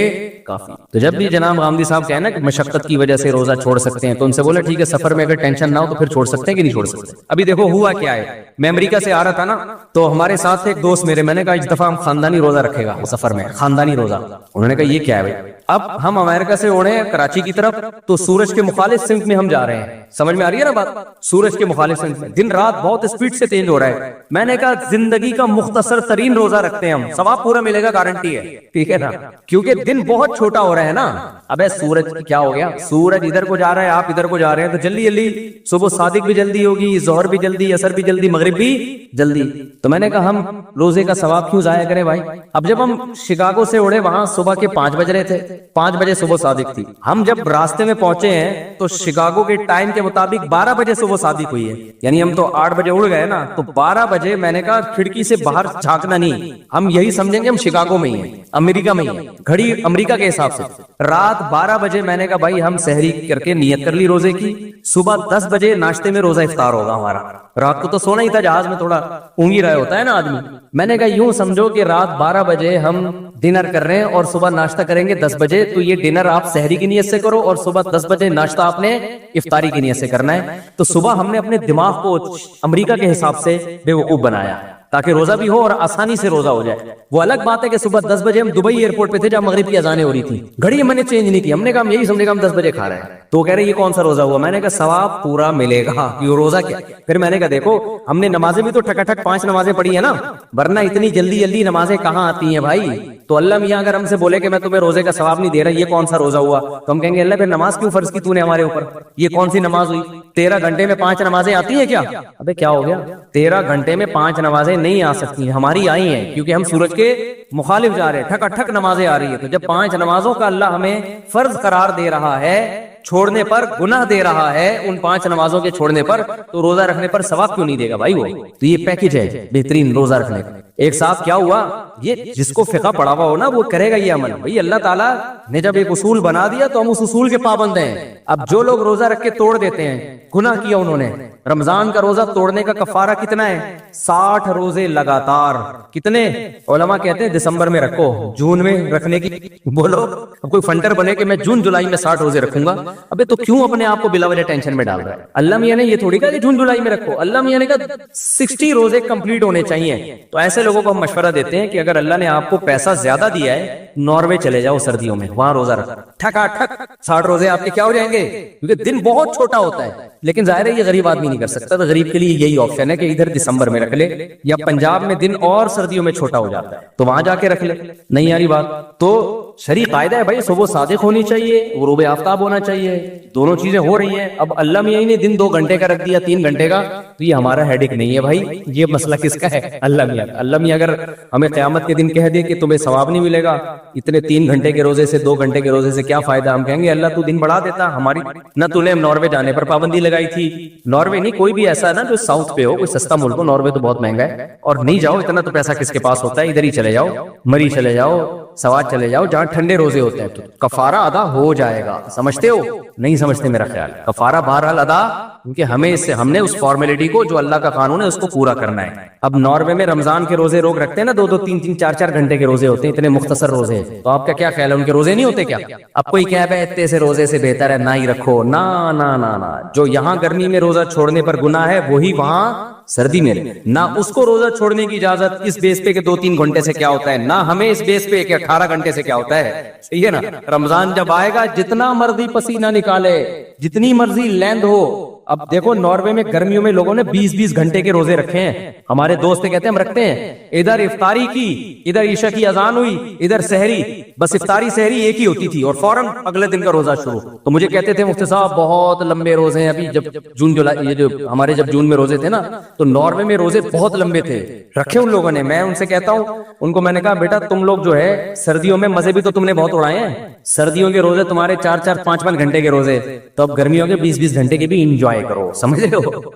کافی۔ تو جب بھی جناب غامدی صاحب کہنا کہ مشقت کی وجہ سے روزہ چھوڑ سکتے ہیں تو ان سے بولے ٹھیک ہے سفر میں اگر ٹینشن نہ ہو تو پھر چھوڑ سکتے ہیں کہ نہیں چھوڑ سکتے۔ ابھی دیکھو ہوا کیا ہے، میں امریکہ سے آ رہا تھا نا تو ہمارے ساتھ ایک دوست میرے، میں نے کہا اس دفعہ ہم خاندانی روزہ رکھے گا سفر میں، خاندانی روزہ۔ انہوں نے کہا یہ کیا ہے بھائی؟ اب ہم امریکہ سے اڑے کراچی کی طرف تو سورج کے مخالف سمت میں ہم جا رہے ہیں، سمجھ میں آ رہی ہے نا بات، سورج کے مخالف سمت میں، دن رات بہت اسپیڈ سے چینج ہو رہا ہے۔ میں نے کہا زندگی کا مختصر ترین روزہ رکھتے ہیں ہم، ثواب پورا ملے گا گارنٹی ہے، ٹھیک ہے نا، کیونکہ دن بہت چھوٹا ہو رہا ہے نا۔ ابے سورج کیا ہو گیا، سورج ادھر کو جا رہا ہے آپ ادھر کو جا رہے ہیں تو جلدی جلدی صبح صادق بھی جلدی ہوگی، ظہر بھی جلدی، عصر بھی جلدی، مغرب بھی جلدی۔ تو میں نے کہا ہم روزے کا ثواب کیوں ضائع کریں بھائی؟ اب جب ہم شکاگو سے اڑے وہاں صبح کے 5 بج رہے تھے، 5 بجے صبح صادق تھی، ہم جب راستے میں پہنچے ہیں تو شکاگو کے ٹائم کے مطابق 12 بجے صبح صادق ہوئی ہے، یعنی ہم تو 8 بجے اڑ گئے نا، تو 12 بجے میں نے کہا کھڑکی سے باہر جھانکنا نہیں، ہم یہی سمجھیں گے ہم شکاگو میں ہی ہیں، امریکہ میں ہی ہیں، گھڑی امریکہ کے حساب سے۔ رات 12 بجے میں نے کہا بھائی ہم سحری کر کے نیت کر لی روزے کی، صبح 10 بجے ناشتے میں روزہ افطار ہوگا ہمارا۔ رات کو تو سونا ہی تھا، جہاز میں تھوڑا اونگ ہی رہا ہوتا ہے نا آدمی۔ میں نے کہا یوں سمجھو کہ رات 12 بجے ہم ڈنر کر رہے ہیں اور صبح ناشتہ کریں گے 10 بجے، تو یہ ڈنر آپ سحری کی نیت سے کرو اور صبح 10 بجے ناشتہ آپ نے افطاری کی نیت سے کرنا ہے۔ تو صبح ہم نے اپنے دماغ کو امریکہ کے حساب سے بے وقوف بنایا تاکہ روزہ بھی ہو اور آسانی سے روزہ ہو جائے۔ وہ الگ بات ہے کہ صبح 10 بجے ہم دبئی ایئرپورٹ پہ تھے جب مغرب کی اذانیں ہو رہی تھی، گھڑی میں نے چینج نہیں کی، ہم نے کہا ہم یہی سمجھے گا ہم 10 بجے کھا رہے ہیں۔ تو کہہ رہے یہ کون سا روزہ ہوا؟ میں نے کہا ثواب پورا ملے گا، یہ روزہ کیا؟ پھر میں نے کہا دیکھو ہم نے نمازیں بھی تو ٹھک 5 نمازیں پڑھی ہیں نا، ورنہ اتنی جلدی جلدی نمازیں کہاں آتی ہیں بھائی؟ تو اللہ میاں اگر ہم سے بولے کہ میں تمہیں روزے کا ثواب نہیں دے رہا، یہ کون سا روزہ ہوا؟ تو ہم کہیں گے اللہ پھر نماز کیوں فرض کی تو نے ہمارے اوپر؟ یہ کون سی نماز ہوئی؟ 13 گھنٹے میں 5 نمازیں آتی ہیں کیا؟ ابے کیا ہو گیا، 13 گھنٹے میں 5 نمازیں نہیں آ سکتی، ہماری آئی ہیں کیونکہ ہم سورج کے مخالف جا رہے ہیں، ٹھک نمازیں آ رہی ہے۔ تو جب 5 نمازوں کا اللہ ہمیں فرض قرار دے رہا ہے، چھوڑنے پر گناہ دے رہا ہے ان 5 نمازوں کے چھوڑنے پر، تو روزہ رکھنے پر ثواب کیوں نہیں دے گا بھائی؟ وہ تو یہ پیکج ہے بہترین روزہ رکھنے کا۔ ایک صاحب کیا ہوا، یہ جس کو فقہ پڑھا ہوا ہو نا وہ کرے گا یہ عمل۔ بھائی اللہ تعالیٰ نے جب ایک اصول بنا دیا تو ہم اس اصول کے پابند ہیں۔ اب جو لوگ روزہ رکھ کے توڑ دیتے ہیں، گناہ کیا انہوں نے۔ رمضان کا روزہ توڑنے کا کفارہ کتنا ہے؟ 60 روزے لگاتار۔ کتنے؟ علماء کہتے ہیں دسمبر میں رکھو، جون میں رکھنے کی بولو۔ اب کوئی فنڈر بنے کہ میں جون جولائی میں 60 روزے رکھوں گا، ابے تو کیوں اپنے آپ کو بلا وجہ ٹینشن میں ڈال رہا ہے؟ اللہ میاں نے یہ تھوڑی کہا کہ جون جولائی میں رکھو، اللہ میاں نے کہا 60 روزے کمپلیٹ ہونے چاہیے۔ تو ایسے لوگوں کو ہم مشورہ دیتے ہیں کہ اگر اللہ نے آپ کو پیسہ زیادہ دیا ہے، ناروے چلے جاؤ سردیوں میں، وہاں روزہ رکھو، ٹھکا ٹھک 60 روزے آپ کے کیا ہو جائیں گے، کیونکہ دن بہت چھوٹا ہوتا ہے۔ لیکن ظاہر ہے یہ غریب آدمی نہیں کر سکتا، تو غریب کے لیے یہی آپشن ہے کہ ادھر دسمبر میں رکھ لے، یا پنجاب میں دن اور سردیوں میں چھوٹا ہو جاتا ہے تو وہاں جا کے رکھ لے۔ نہیں یاری بات تو شرعی قاعدہ ہے بھائی، صبح صادق ہونی چاہیے، غروب آفتاب ہونا چاہیے، دونوں چیزیں ہو رہی ہیں۔ اب اللہ میاں نے دن 2 گھنٹے کا رکھ دیا، 3 گھنٹے کا، تو یہ ہمارا ہیڈک نہیں ہے بھائی، یہ مسئلہ کس کا ہے؟ اللہ میاں کا۔ اللہ میاں اگر ہمیں قیامت کے دن کہہ دے کہ تمہیں ثواب نہیں ملے گا اتنے 3 گھنٹے کے روزے سے، 2 گھنٹے کے روزے سے کیا فائدہ؟ ہم کہیں گے اللہ تو دن بڑھا دیتا ہماری، نہ تو نے ناروے جانے پر پابندی لگائی تھی۔ ناروے نہیں، کوئی بھی ایسا نا جو ساؤتھ پہ ہو، کوئی سستا ملک ہو، ناروے تو بہت مہنگا ہے، اور نہیں جاؤ، اتنا تو پیسہ کس کے پاس ہوتا ہے، ادھر ہی چلے جاؤ، مری چلے جاؤ، سواد چلے جاؤ، جہاں ٹھنڈے روزے ہوتے ہیں، تو کفارہ ادا ہو جائے گا۔ سمجھتے ہو؟ نہیں سمجھتے میرا خیال، کفارہ بہرحال ادا، کیونکہ ہم نے اس فارمیلٹی کو جو اللہ کا قانون ہے اس کو پورا کرنا ہے۔ اب ناروے میں رمضان کے روزے روک رکھتے ہیں نا، 2-2 3-3 4-4 گھنٹے کے روزے ہوتے ہیں، اتنے مختصر روزے، تو آپ کا کیا خیال ہے ان کے روزے نہیں ہوتے کیا؟ اب کوئی کہہ ہے اتنے سے روزے سے بہتر ہے نہ ہی رکھو، نہ نہ نہ نہ، جو یہاں گرمی میں روزہ چھوڑنے پر گناہ ہے وہی وہاں سردی میں، نہ اس کو روزہ چھوڑنے کی اجازت اس بیس پہ کہ 2-3 گھنٹے سے کیا ہوتا ہے، نہ ہمیں اس بیس پہ کہ 18 گھنٹے سے کیا ہوتا ہے۔ صحیح ہے نا؟ رمضان جب آئے گا جتنا مرضی پسینہ نکالے، جتنی مرضی لیند ہو، اب دیکھو ناروے میں گرمیوں میں لوگوں نے 20-20 گھنٹے کے روزے رکھے ہیں. ہمارے دوست کہتے ہیں ہم رکھتے ہیں. ادھر افطاری کی, ادھر عشاء کی اذان ہوئی, ادھر سحری, بس افطاری سحری ایک ہی ہوتی تھی اور فوراً اگلے دن کا روزہ شروع. تو مجھے کہتے تھے مفتی صاحب بہت لمبے روزے ہیں. ابھی جب جون جولائی, یہ جو ہمارے جب جون میں روزے تھے نا, تو ناروے میں روزے بہت لمبے تھے, رکھے ان لوگوں نے. میں ان سے کہتا ہوں, ان کو میں نے کہا بیٹا تم لوگ جو ہے سردیوں میں مزے بھی تو تم نے بہت اڑائے ہیں. سردیوں کے روزے تمہارے 4-4, 5-5 گھنٹے کے روزے, تو اب گرمیوں کے 20-20 گھنٹے کے بھی انجوائے کرو, سمجھ رہے ہو.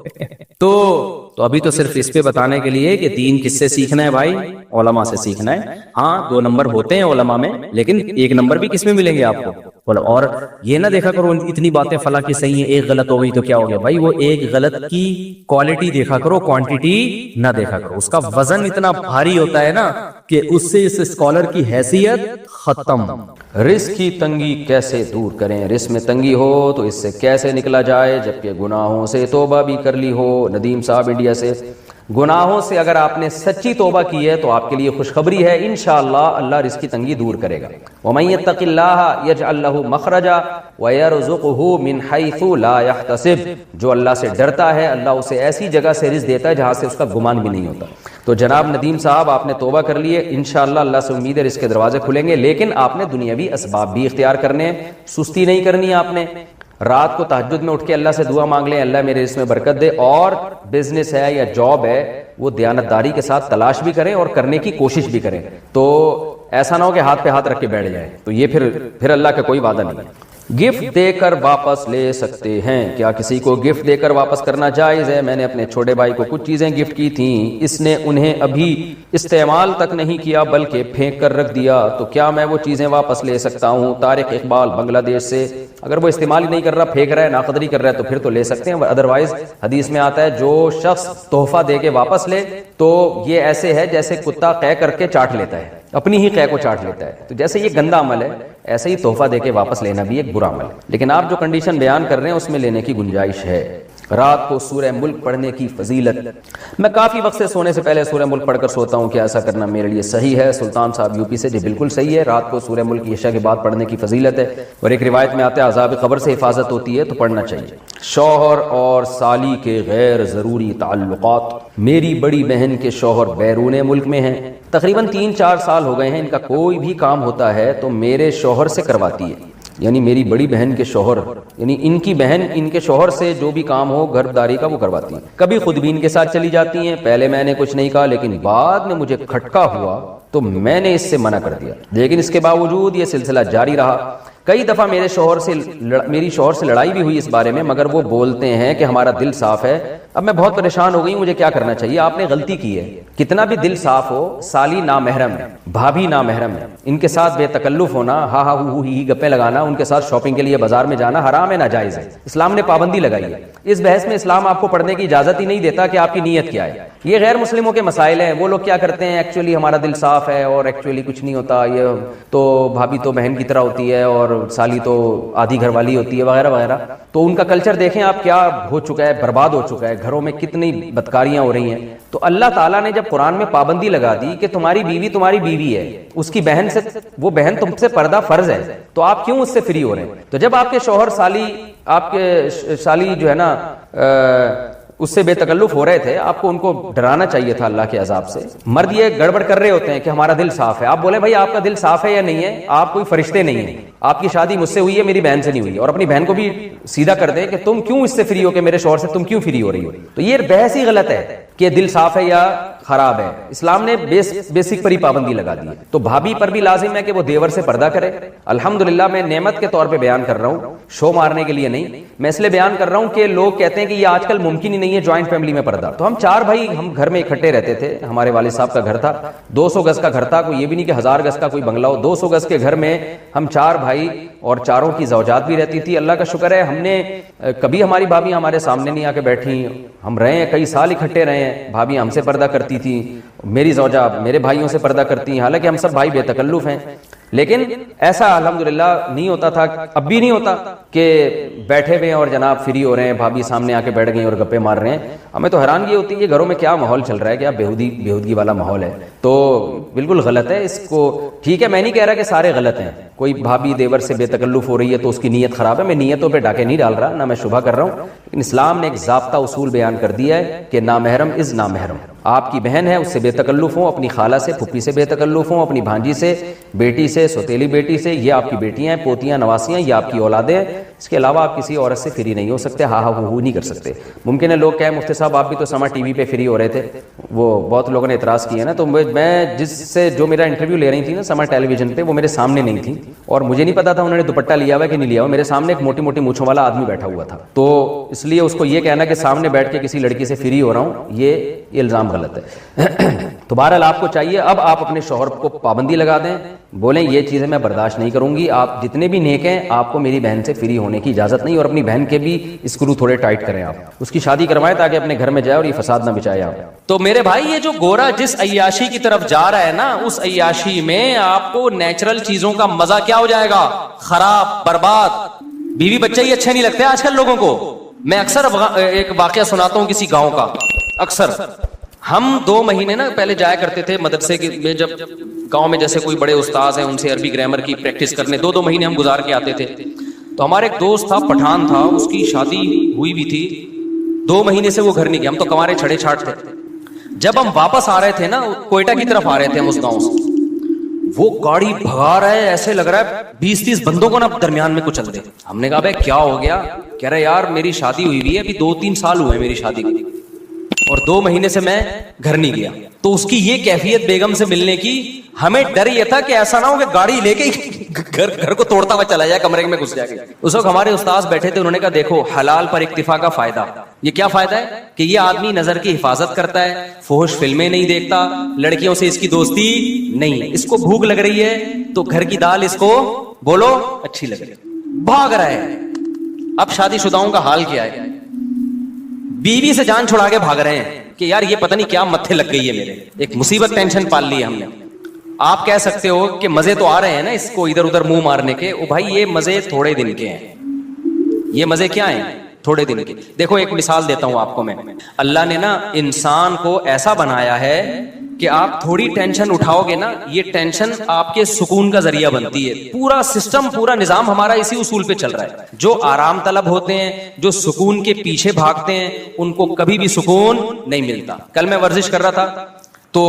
تو ابھی تو صرف اس پہ بتانے کے لیے کہ دین کس سے سیکھنا ہے بھائی, علماء سے سیکھنا ہے. ہاں 2 نمبر ہوتے ہیں علماء میں, لیکن 1 نمبر بھی کس میں ملیں گے آپ کو. اور یہ نہ دیکھا کرو اتنی باتیں فلاں کی صحیح ہیں, ایک غلط ہو گئی تو کیا ہو گیا بھائی. وہ ایک غلط کی کوالٹی دیکھا کرو, کوانٹیٹی نہ دیکھا کرو. اس کا وزن اتنا بھاری ہوتا ہے نا کہ اس سے اس اسکالر کی حیثیت ختم. رزق کی تنگی کیسے دور کریں؟ رزق میں تنگی ہو تو اس سے کیسے نکلا جائے جبکہ گناہوں سے توبہ بھی کر لی ہو؟ ندیم صاحب انڈیا سے. گناہوں سے اگر آپ نے سچی توبہ کی ہے تو آپ کے لیے خوشخبری ہے, انشاءاللہ اللہ رزق کی تنگی دور کرے گا. وَمَن يَتَّقِ اللَّهَ يَجْعَل لَّهُ مَخْرَجًا وَيَرْزُقْهُ مِنْ حَيْثُ لَا يَحْتَسِبُ. جو اللہ سے ڈرتا ہے اللہ اسے ایسی جگہ سے رزق دیتا ہے جہاں سے اس کا گمان بھی نہیں ہوتا. تو جناب ندیم صاحب آپ نے توبہ کر لی ہے, انشاءاللہ اللہ سے امید ہے رزق کے دروازے کھلیں گے, لیکن آپ نے دنیاوی اسباب بھی اختیار کرنے ہیں, سستی نہیں کرنی ہے آپ نے. رات کو تہجد میں اٹھ کے اللہ سے دعا مانگ لیں, اللہ میرے رزق میں برکت دے. اور بزنس ہے یا جاب ہے وہ دیانتداری کے ساتھ تلاش بھی کریں اور کرنے کی کوشش بھی کریں. تو ایسا نہ ہو کہ ہاتھ پہ ہاتھ رکھ کے بیٹھ جائیں, تو یہ پھر اللہ کا کوئی وعدہ نہیں ہے. گفٹ دے کر واپس لے سکتے ہیں کیا؟ کسی کو گفٹ دے کر واپس کرنا جائز ہے؟ میں نے اپنے چھوٹے بھائی کو کچھ چیزیں گفٹ کی تھیں, اس نے انہیں ابھی استعمال تک نہیں کیا بلکہ پھینک کر رکھ دیا, تو کیا میں وہ چیزیں واپس لے سکتا ہوں؟ طارق اقبال بنگلہ دیش سے. اگر وہ استعمال ہی نہیں کر رہا, پھینک رہا ہے, ناقدری کر رہا ہے, تو پھر تو لے سکتے ہیں. ادروائز حدیث میں آتا ہے جو شخص تحفہ دے کے واپس لے تو یہ ایسے ہے جیسے کتا قے کر کے چاٹ لیتا ہے, اپنی ہی قے کو چاٹ لیتا ہے. تو جیسے یہ گندا عمل ہے, ایسے ہی تحفہ دے کے واپس لینا بھی ایک برا عمل ہے. لیکن آپ جو کنڈیشن بیان کر رہے ہیں اس میں لینے کی گنجائش ہے. رات کو سورہ ملک پڑھنے کی فضیلت. میں کافی وقت سے سونے سے پہلے سورہ ملک پڑھ کر سوتا ہوں, کیا ایسا کرنا میرے لیے صحیح ہے؟ سلطان صاحب یو پی سے. جی بالکل صحیح ہے, رات کو سورہ ملک عشاء کے بعد پڑھنے کی فضیلت ہے, اور ایک روایت میں آتا ہے عذاب قبر سے حفاظت ہوتی ہے, تو پڑھنا چاہیے. شوہر اور سالی کے غیر ضروری تعلقات. میری بڑی بہن کے شوہر بیرون ملک میں ہیں, تقریباً 3-4 سال ہو گئے ہیں. ان کا کوئی بھی کام ہوتا ہے تو میرے شوہر سے کرواتی ہے, یعنی میری بڑی بہن کے شوہر, یعنی ان کی بہن ان کے شوہر سے جو بھی کام ہو گھرداری کا وہ کرواتی ہیں. کبھی خود بھی ان کے ساتھ چلی جاتی ہیں. پہلے میں نے کچھ نہیں کہا, لیکن بعد میں مجھے کھٹکا ہوا تو میں نے اس سے منع کر دیا, لیکن اس کے باوجود یہ سلسلہ جاری رہا. کئی دفعہ میری شوہر سے لڑائی بھی ہوئی اس بارے میں, مگر وہ بولتے ہیں کہ ہمارا دل صاف ہے. اب میں بہت پریشان ہو گئی ہوں, مجھے کیا کرنا چاہیے؟ آپ نے غلطی کی ہے. کتنا بھی دل صاف ہو, سالی نامحرم ہے, بھابھی نامحرم ہے, ان کے ساتھ بے تکلف ہونا, ہا ہا ہو ہی گپے لگانا, ان کے ساتھ شاپنگ کے لیے بازار میں جانا حرام ہے, ناجائز ہے. اسلام نے پابندی لگائی ہے. اس بحث میں اسلام آپ کو پڑھنے کی اجازت ہی نہیں دیتا کہ آپ کی نیت کیا ہے. یہ غیر مسلموں کے مسائل ہیں. وہ لوگ کیا کرتے ہیں, ایکچولی ہمارا دل صاف ہے اور ایکچولی کچھ نہیں ہوتا, یہ تو بھابھی تو بہن کی طرح ہوتی ہے اور سالی تو آدھی گھر والی ہوتی ہے وغیرہ وغیرہ. تو ان کا کلچر دیکھیں آپ کیا ہو چکا ہے, برباد ہو چکا ہے. گھروں میں کتنی بدکاریاں ہو رہی ہیں. تو اللہ تعالیٰ نے جب قرآن میں پابندی لگا دی کہ تمہاری بیوی ہے, اس کی بہن سے, وہ بہن تم سے پردہ فرض ہے, تو آپ کیوں اس سے فری ہو رہے ہیں؟ تو جب آپ کے شوہر آپ کے سالی جو ہے نا اس سے بے تکلف ہو رہے تھے, آپ کو ان کو ڈرانا چاہیے تھا اللہ کے عذاب سے. مرد یہ گڑبڑ کر رہے ہوتے ہیں کہ ہمارا دل صاف ہے. آپ بولیں بھائی آپ کا دل صاف ہے یا نہیں ہے, آپ کوئی فرشتے نہیں ہیں, آپ کی شادی مجھ سے ہوئی ہے, میری بہن سے نہیں ہوئی. اور اپنی بہن کو بھی سیدھا کر دیں کہ تم کیوں اس سے فری ہو, کہ میرے شوہر سے تم کیوں فری ہو رہی ہو. تو یہ بحث ہی غلط ہے کہ دل صاف ہے یا خراب ہے. اسلام نے بیسک پر ہی پابندی لگا دی ہے. تو بھابھی پر بھی لازم ہے کہ وہ دیور سے پردہ کرے. الحمدللہ میں نعمت کے طور پہ بیان کر رہا ہوں, شو مارنے کے لیے نہیں. میں اس لیے بیان کر رہا ہوں کہ لوگ کہتے ہیں کہ یہ آج کل ممکن ہی نہیں ہے جوائنٹ فیملی میں پردہ. تو ہم 4 بھائی ہم گھر میں اکٹھے رہتے تھے. ہمارے والد صاحب کا گھر تھا, 200 گز کا گھر تھا, کوئی یہ بھی نہیں کہ 1000 گز کا کوئی بنگلہ ہو. 200 گز کے گھر میں ہم 4 بھائی اور 4 کی زوجات بھی رہتی تھی. اللہ کا شکر ہے ہم نے کبھی ہماری بھابھی ہمارے سامنے نہیں آ کے بیٹھی. ہم رہے ہیں, کئی سال اکٹھے رہے ہیں. بھابھی ہم سے پردہ کرتی تھی, میری زوجہ میرے بھائیوں سے پردہ کرتی ہیں, حالانکہ ہم سب بھائی بے تکلف ہیں. لیکن ایسا الحمدللہ نہیں ہوتا تھا, اب بھی نہیں ہوتا کہ بیٹھے ہوئے ہیں اور جناب فری ہو رہے ہیں, بھابھی سامنے آ کے بیٹھ گئی اور گپے مار رہے ہیں. ہمیں تو حیرانگی ہوتی ہے کہ گھروں میں کیا ماحول چل رہا ہے, کیا بےہودگی والا ماحول ہے. تو بالکل غلط ہے. اس کو ٹھیک ہے, میں نہیں کہہ رہا کہ سارے غلط ہیں, کوئی بھابھی دیور سے بے تکلف ہو رہی ہے تو اس کی نیت خراب ہے, میں نیتوں پہ ڈاکے نہیں ڈال رہا, نہ میں شبہ کر رہا ہوں, لیکن اسلام نے ایک ضابطہ اصول بیان کر دیا ہے کہ نامحرم از نامحرم. آپ کی بہن ہے اس سے بے تکلف ہوں, اپنی خالہ سے پھپھی سے بے تکلف ہوں, اپنی بھانجی سے, بیٹی سے, سوتیلی بیٹی سے, یہ آپ کی بیٹیاں ہیں, پوتیاں, نواسیاں, یہ آپ کی اولادیں ہیں. اس کے علاوہ آپ کسی عورت سے فری نہیں ہو سکتے, ہاں ہاں ہو نہیں کر سکتے. ممکن ہے لوگ کہیں مفتی صاحب آپ بھی تو سما ٹی وی پہ فری ہو رہے تھے, وہ بہت لوگوں نے اعتراض کیا نا, تو میں جس سے جو میرا انٹرویو لے رہی تھی نا سما ٹیلی ویژن پہ, وہ میرے سامنے نہیں تھی اور مجھے نہیں پتا تھا انہوں نے دوپٹہ لیا ہوا کہ نہیں لیا ہوا. میرے سامنے ایک موٹی موٹی مونچھوں والا آدمی بیٹھا ہوا تھا, تو اس لیے اس کو یہ کہنا کہ سامنے بیٹھ کے کسی لڑکی سے فری ہو رہا ہوں, یہ الزام غلط ہے. تو بہرحال آپ کو چاہیے اب آپ اپنے شوہر کو پابندی لگا دیں, بولیں یہ چیزیں میں برداشت نہیں کروں گی, آپ جتنے بھی نیک ہیں آپ کو میری بہن سے فری ہونے کی اجازت نہیں, اور اپنی بہن کے بھی اسکرو تھوڑے ٹائٹ کریں, آپ اس کی شادی کروائیں تاکہ اپنے گھر میں جائے اور یہ فساد نہ بچائے آپ. تو میرے بھائی یہ جو گورا جس عیاشی کی طرف جا رہا ہے نا, اس عیاشی میں آپ کو نیچرل چیزوں کا مزہ کیا ہو جائے گا, خراب, برباد. بیوی بچے ہی اچھے نہیں لگتے آج کل لوگوں کو. میں اکثر ایک واقعہ سناتا ہوں کسی گاؤں کا. اکثر ہم 2 مہینے نا پہلے جایا کرتے تھے مدرسے میں, جب گاؤں میں جیسے کوئی بڑے استاذ ہیں ان سے عربی گرامر کی پریکٹس کرنے 2 مہینے ہم گزار کے آتے تھے. تو ہمارے ایک دوست تھا, پٹھان تھا, اس کی شادی ہوئی بھی تھی, 2 مہینے سے وہ گھر نہیں گیا. ہم تو کمارے چھڑے چھاٹ تھے. جب ہم واپس آ رہے تھے نا, کوئٹہ کی طرف آ رہے تھے ہم اس گاؤں سے, وہ گاڑی بھگا رہا ہے, ایسے لگ رہا ہے 20-30 بندوں کو نا درمیان میں کچل دے. ہم نے کہا بھائی کیا ہو گیا؟ کہہ رہے یار میری شادی ہوئی ہوئی ہے, ابھی 2-3 سال ہوئے میری شادی کی, اور 2 مہینے سے میں گھر نہیں گیا. تو اس کی یہ کیفیت بیگم سے ملنے کی, ہمیں ڈر یہ تھا کہ ایسا نہ ہو کہ گاڑی لے کے گھر کو توڑتا ہوا چلا جائے, کمرے میں گھس جائے. اس وقت ہمارے استاذ بیٹھے تھے, انہوں نے کہا دیکھو حلال پر اکتفا کا فائدہ. یہ کیا فائدہ ہے کہ یہ آدمی نظر کی حفاظت کرتا ہے, فحش فلمیں نہیں دیکھتا, لڑکیوں سے اس کی دوستی نہیں, اس کو بھوک لگ رہی ہے تو گھر کی دال اس کو بولو اچھی لگ رہی, بھاگ رہا ہے. اب شادی شداؤں کا حال کیا ہے, بیوی سے جان چھڑا کے بھاگ رہے ہیں کہ یار یہ پتہ نہیں کیا متھے لگ گئی ہے میرے, ایک مصیبت ٹینشن پال لی ہے ہم نے. آپ کہہ سکتے ہو کہ مزے تو آ رہے ہیں نا اس کو ادھر ادھر منہ مارنے کے, او بھائی یہ مزے تھوڑے دن کے ہیں, یہ مزے کیا ہیں, تھوڑے دن کے. دیکھو ایک مثال دیتا ہوں آپ کو میں. اللہ نے نا انسان کو ایسا بنایا ہے کہ آپ تھوڑی ٹینشن اٹھاؤ گے نا, یہ ٹینشن آپ کے سکون کا ذریعہ بنتی ہے. پورا سسٹم, پورا نظام ہمارا اسی اصول پہ چل رہا ہے. جو آرام طلب ہوتے ہیں, جو سکون کے پیچھے بھاگتے ہیں, ان کو کبھی بھی سکون نہیں ملتا. کل میں ورزش کر رہا تھا, تو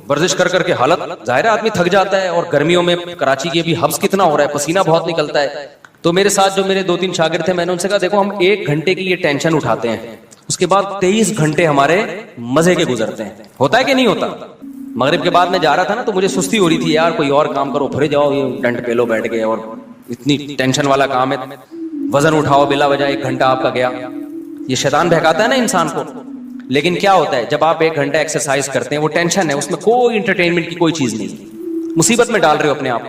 ورزش کر کر کے حالت ظاہر ہے آدمی تھک جاتا ہے, اور گرمیوں میں کراچی کی ابھی حبس کتنا ہو رہا ہے, پسینہ بہت نکلتا ہے. تو میرے ساتھ جو میرے 2-3 شاگرد تھے, میں نے ان سے کہا دیکھو ہم 1 گھنٹے کی یہ ٹینشن اٹھاتے ہیں, اس کے بعد 23 گھنٹے ہمارے مزے کے گزرتے ہیں. ہوتا ہے کہ نہیں ہوتا؟ مغرب کے بعد میں جا رہا تھا نا, تو مجھے سستی ہو رہی تھی, یار کوئی اور کام کرو, پھر جاؤ یہ ٹینٹ پہ لو بیٹھ گئے, اور اتنی ٹینشن والا کام ہے, وزن اٹھاؤ بلا وجہ 1 گھنٹہ آپ کا گیا. یہ شیطان بہکاتا ہے نا انسان کو. لیکن کیا ہوتا ہے جب آپ 1 گھنٹہ ایکسرسائز کرتے ہیں, وہ ٹینشن ہے, اس میں کوئی انٹرٹینمنٹ کی کوئی چیز نہیں, مصیبت میں ڈال رہے ہو اپنے آپ.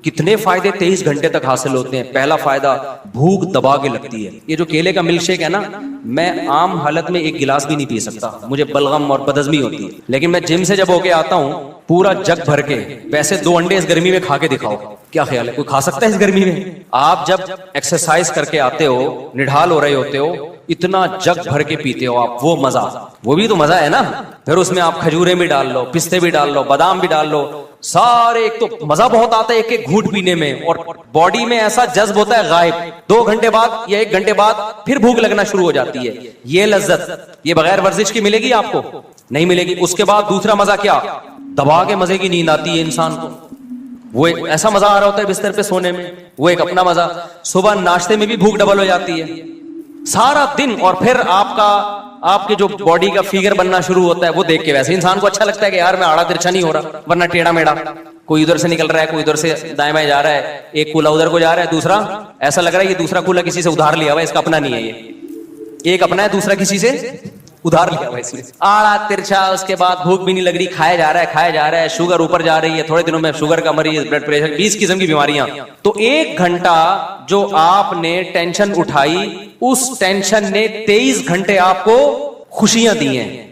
کتنے فائدے 23 گھنٹے تک حاصل ہوتے ہیں. پہلا فائدہ, بھوک دبا کے لگتی ہے. یہ جو کیلے کا ملک شیک ہے نا, میں عام حالت میں 1 گلاس بھی نہیں پی سکتا, مجھے بلغم اور بدہضمی ہوتی ہے. لیکن میں جم سے جب ہو کے آتا ہوں, پورا جگ بھر کے, ویسے 2 انڈے اس گرمی میں کھا کے دکھاؤ, کیا خیال ہے کوئی کھا سکتا ہے اس گرمی میں؟ آپ جب ایکسرسائز کر کے آتے ہو, نڈھال ہو رہے ہوتے ہو, اتنا جگ بھر کے پیتے ہو آپ, وہ مزہ, وہ بھی تو مزہ ہے نا. پھر اس میں آپ کھجورے بھی ڈال لو, پستے بھی ڈال لو, بادام بھی ڈال لو, سارے. ایک تو مزہ بہت آتا ہے ایک گھونٹ پینے میں, اور باڈی میں ایسا جذب ہوتا ہے غائب. 2 گھنٹے بعد یا 1 گھنٹے بعد پھر بھوک لگنا شروع ہو جاتی ہے. یہ لذت یہ بغیر ورزش کی ملے گی آپ کو؟ نہیں ملے گی. اس کے بعد دوسرا مزہ کیا, دبا کے مزے کی نیند آتی ہے انسان کو. وہ ایک ایسا مزہ آ رہا ہوتا ہے بستر پہ سونے میں, وہ ایک اپنا مزہ. صبح ناشتے میں بھی بھوک ڈبل ہو جاتی ہے سارا دن. اور پھر آپ کے جو باڈی کا فگر بننا شروع ہوتا ہے, وہ دیکھ کے ویسے انسان کو اچھا لگتا ہے کہ یار میں آڑا ترچھا نہیں ہو رہا, ورنہ ٹیڑھا میڑا, کوئی ادھر سے نکل رہا ہے, کوئی ادھر سے دائیں بائیں جا رہا ہے, ایک کولا ادھر کو جا رہا ہے, دوسرا ایسا لگ رہا ہے یہ دوسرا کولا کسی سے ادھار لیا ہوا ہے, اس کا اپنا نہیں ہے, یہ ایک اپنا ہے, دوسرا کسی سے ادھار لیا ہوا ہے. اس میں آڑا ترچھا, اس کے بعد بھوک بھی نہیں لگ رہی, کھایا جا رہا ہے, شوگر اوپر جا رہی ہے, تھوڑے دنوں میں شوگر کا مریض, بلڈ پریشر, 20 قسم کی بیماریاں. تو 1 گھنٹہ جو آپ نے ٹینشن اٹھائی, اس ٹینشن نے 23 گھنٹے آپ کو خوشیاں دی ہیں.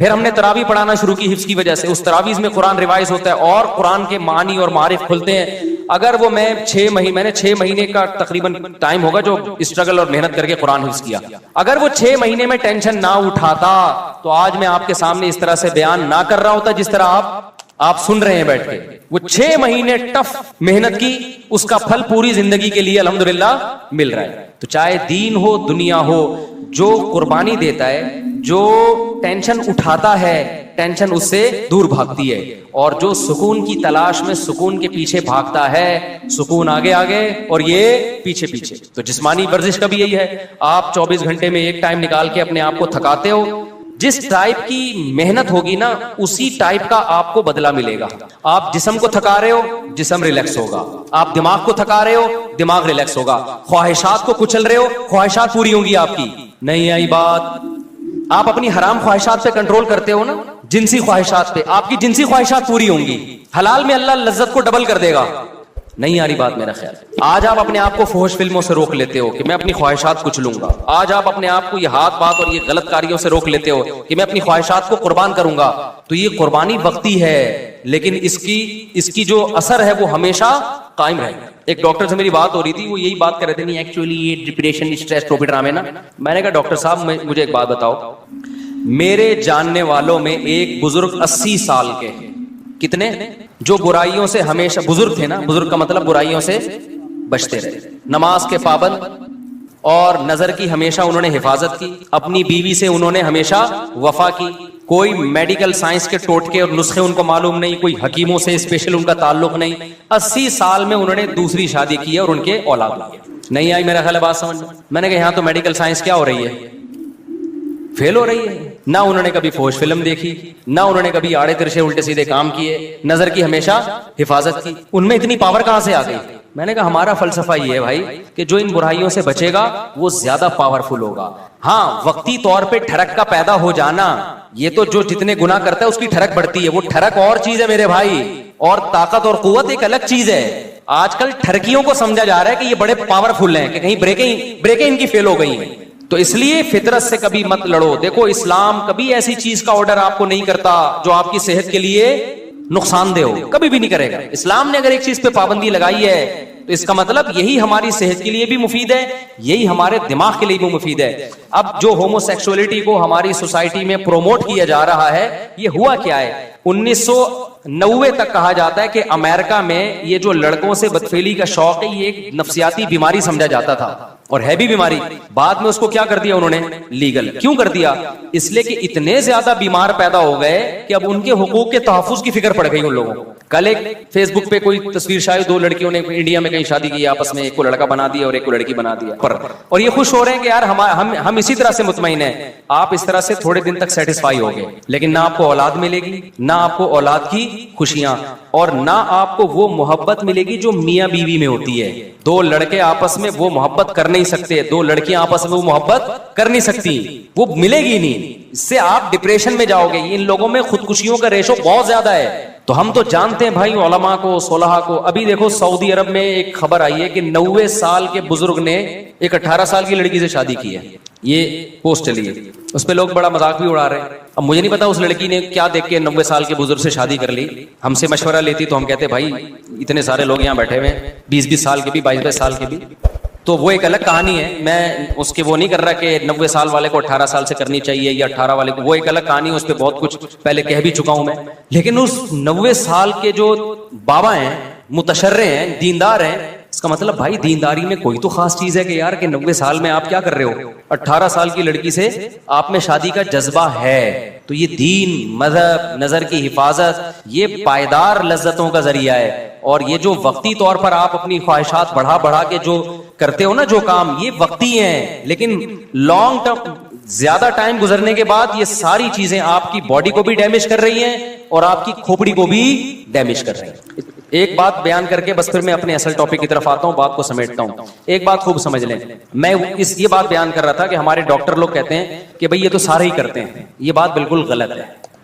پھر ہم نے تراویح پڑھانا شروع کی حفظ کی وجہ سے. اس تراویح میں قرآن ریوائز ہوتا ہے اور قرآن کے معنی اور معارف کھلتے ہیں. اگر وہ میں نے 6 مہینے کا تقریباً ٹائم ہوگا جو اسٹرگل اور محنت کر کے قرآن حفظ کیا, اگر وہ 6 مہینے میں ٹینشن نہ اٹھاتا تو آج میں آپ کے سامنے اس طرح سے بیان نہ کر رہا ہوتا جس طرح آپ سن رہے ہیں بیٹھ کے. وہ 6 مہینے ٹف محنت کی, اس کا پھل پوری زندگی کے لیے الحمدللہ مل رہا ہے. تو چاہے دین ہو دنیا ہو, جو قربانی دیتا ہے, جو ٹینشن اٹھاتا ہے, ٹینشن اس سے دور بھاگتی ہے. اور جو سکون کی تلاش میں سکون کے پیچھے بھاگتا ہے, سکون آگے آگے اور یہ پیچھے پیچھے. تو جسمانی ورزش کا بھی یہی ہے, آپ 24 گھنٹے میں ایک ٹائم نکال کے اپنے آپ کو تھکاتے ہو, جس ٹائپ کی محنت ہوگی نا اسی ٹائپ کا آپ کو بدلہ ملے گا. آپ جسم کو تھکا رہے ہو, جسم ریلیکس ہوگا. آپ دماغ کو تھکا رہے ہو, دماغ ریلیکس ہوگا. خواہشات کو کچل رہے ہو, خواہشات پوری ہوں گی آپ کی. نہیں آئی بات؟ آپ اپنی حرام خواہشات پہ کنٹرول کرتے ہو نا, جنسی خواہشات پہ, آپ کی جنسی خواہشات پوری ہوں گی. حلال میں اللہ لذت کو ڈبل کر دے گا. نہیں آ رہی بات میرا خیال. آج آپ اپنے آپ کو فحش فلموں سے روک لیتے ہو کہ میں اپنی خواہشات کچھ لوں گا. آج آپ اپنے آپ کو یہ ہاتھ بات اور یہ غلط کاریوں سے روک لیتے ہو کہ میں اپنی خواہشات کو قربان کروں گا. تو یہ قربانی وقتی ہے, لیکن اس کی جو اثر ہے وہ ہمیشہ قائم رہے گا. ایک ڈاکٹر سے میری بات ہو رہی تھی, وہ یہی بات کر رہے تھے, نہیں ایکچولی یہ ڈپریشن اسٹریس ٹوپی ڈرامے نا. میں نے کہا ڈاکٹر صاحب مجھے ایک بات بتاؤ, میرے جاننے والوں میں ایک بزرگ 80 سال کے, کتنے, جو برائیوں سے ہمیشہ, بزرگ تھے نا, بزرگ کا مطلب برائیوں سے بچتے رہے, نماز کے پابند اور نظر کی ہمیشہ انہوں نے حفاظت کی, اپنی بیوی سے انہوں نے ہمیشہ وفا کی, کوئی میڈیکل سائنس کے ٹوٹکے اور نسخے ان کو معلوم نہیں, کوئی حکیموں سے اسپیشل ان کا تعلق نہیں. 80 سال میں انہوں نے دوسری شادی کی ہے اور ان کے اولاد ہوئی. نہیں آئی میرا خیال ہے بات سمجھ. میں نے کہا یہاں تو میڈیکل سائنس کیا ہو رہی ہے, فیل ہو رہی ہے. نہ انہوں نے کبھی فوش فلم دیکھی, نہ انہوں نے کبھی آڑے ترشے الٹے سیدھے کام کیے, نظر کی ہمیشہ حفاظت کی. ان میں اتنی پاور کہاں سے آ گئی؟ میں نے کہا ہمارا فلسفہ یہ ہے بھائی کہ جو ان برائیوں سے بچے گا وہ زیادہ پاورفل ہوگا. ہاں وقتی طور پہ ٹھڑک کا پیدا ہو جانا, یہ تو جو جتنے گناہ کرتا ہے اس کی ٹھڑک بڑھتی ہے, وہ ٹھڑک اور چیز ہے میرے بھائی, اور طاقت اور قوت ایک الگ چیز ہے. آج کل ٹھڑکیوں کو سمجھا جا رہا ہے کہ یہ بڑے پاورفل ہیں, کہ کہیں بریکیں ان کی فیل ہو گئی ہیں. تو اس لیے فطرت سے کبھی مت لڑو. دیکھو اسلام کبھی ایسی چیز کا آرڈر آپ کو نہیں کرتا جو آپ کی صحت کے لیے نقصان دہ ہو, کبھی بھی نہیں کرے گا. اسلام نے اگر ایک چیز پہ پابندی لگائی ہے تو اس کا مطلب یہی ہماری صحت کے لیے بھی مفید ہے, یہی ہمارے دماغ کے لیے بھی مفید ہے. اب جو ہومو سیکسولیٹی کو ہماری سوسائٹی میں پروموٹ کیا جا رہا ہے, یہ ہوا کیا ہے, 1990 تک کہا جاتا ہے کہ امریکہ میں یہ جو لڑکوں سے بدفعلی کا شوق ہے یہ ایک نفسیاتی بیماری سمجھا جاتا تھا, اور ہے بھی بیماری. بعد میں اس کو کیا کر دیا انہوں نے, لیگل. کیوں کر دیا؟ اس لیے کہ اتنے زیادہ بیمار پیدا ہو گئے کہ اب ان کے حقوق کے تحفظ کی فکر پڑ گئی ان لوگوں کو. کل ایک فیس بک پہ کوئی تصویر شاید 2 لڑکیوں نے انڈیا میں کہیں شادی کی آپس میں, ایک کو لڑکا بنا دیا اور ایک کو لڑکی بنا دیا, اور یہ خوش ہو رہے ہیں کہ یار ہم اسی طرح سے مطمئن ہیں. آپ اس طرح سے تھوڑے دن تک سیٹسفائی ہو گئے, لیکن نہ آپ کو اولاد ملے گی, نہ آپ کو اولاد کی خوشیاں, اور نہ آپ کو وہ محبت ملے گی جو میاں بیوی میں ہوتی ہے. 2 لڑکے آپس میں وہ محبت کر نہیں سکتے, 2 لڑکیاں آپس میں وہ محبت کر نہیں سکتی, وہ ملے گی نہیں. اس سے آپ ڈپریشن میں جاؤ گے. ان لوگوں میں خودکشیوں کا ریشو بہت زیادہ ہے. تو ہم تو جانتے ہیں بھائی علماء کو, صلحاء کو. ابھی دیکھو سعودی عرب میں ایک خبر آئی ہے کہ 90 سال کے بزرگ نے ایک 18 سال کی لڑکی سے شادی کی ہے. یہ پوسٹ چلی ہے, اس پہ لوگ بڑا مذاق بھی اڑا رہے ہیں. اب مجھے نہیں پتا اس لڑکی نے کیا دیکھ کے 90 سال کے بزرگ سے شادی کر لی. ہم سے مشورہ لیتی تو ہم کہتے بھائی اتنے سارے لوگ یہاں بیٹھے ہوئے ہیں, 20-20 سال کے بھی, 22-22 سال کے بھی, تو وہ ایک الگ کہانی ہے. میں اس کے وہ نہیں کر رہا کہ 90 سال والے کو 18 سال سے کرنی چاہیے یا 18 والے کو, وہ ایک الگ کہانی ہے. اس پہ بہت کچھ پہلے کہہ بھی چکا ہوں میں. لیکن اس 90 سال کے جو بابا ہیں, متشرع ہیں, دیندار ہیں, اس کا مطلب بھائی دینداری میں کوئی تو خاص چیز ہے کہ یار کہ 90 سال میں آپ کیا کر رہے ہو, 18 سال کی لڑکی سے آپ میں شادی کا جذبہ ہے. تو یہ دین, مذہب, نظر کی حفاظت, یہ پائیدار لذتوں کا ذریعہ ہے. اور یہ جو وقتی طور پر آپ اپنی خواہشات بڑھا کے جو کرتے ہو نا جو کام, یہ وقتی ہیں, لیکن لانگ ٹرم زیادہ ٹائم گزرنے کے بعد یہ ساری چیزیں آپ کی باڈی کو بھی ڈیمیج کر رہی ہیں اور آپ کی کھوپڑی کو بھی ڈیمیج کر رہی ہیں. ایک بات بیان کر کے بس پھر میں اپنے اصل ٹاپک کی طرف آتا ہوں, بات کو سمیٹتا ہوں. ایک بات خوب سمجھ لیں, میں یہ بات بیان کر رہا تھا کہ ہمارے ڈاکٹر لوگ کہتے ہیں کہ بھئی یہ تو سارے ہی کرتے ہیں. یہ بات بالکل غلط ہے.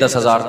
10,000,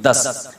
10।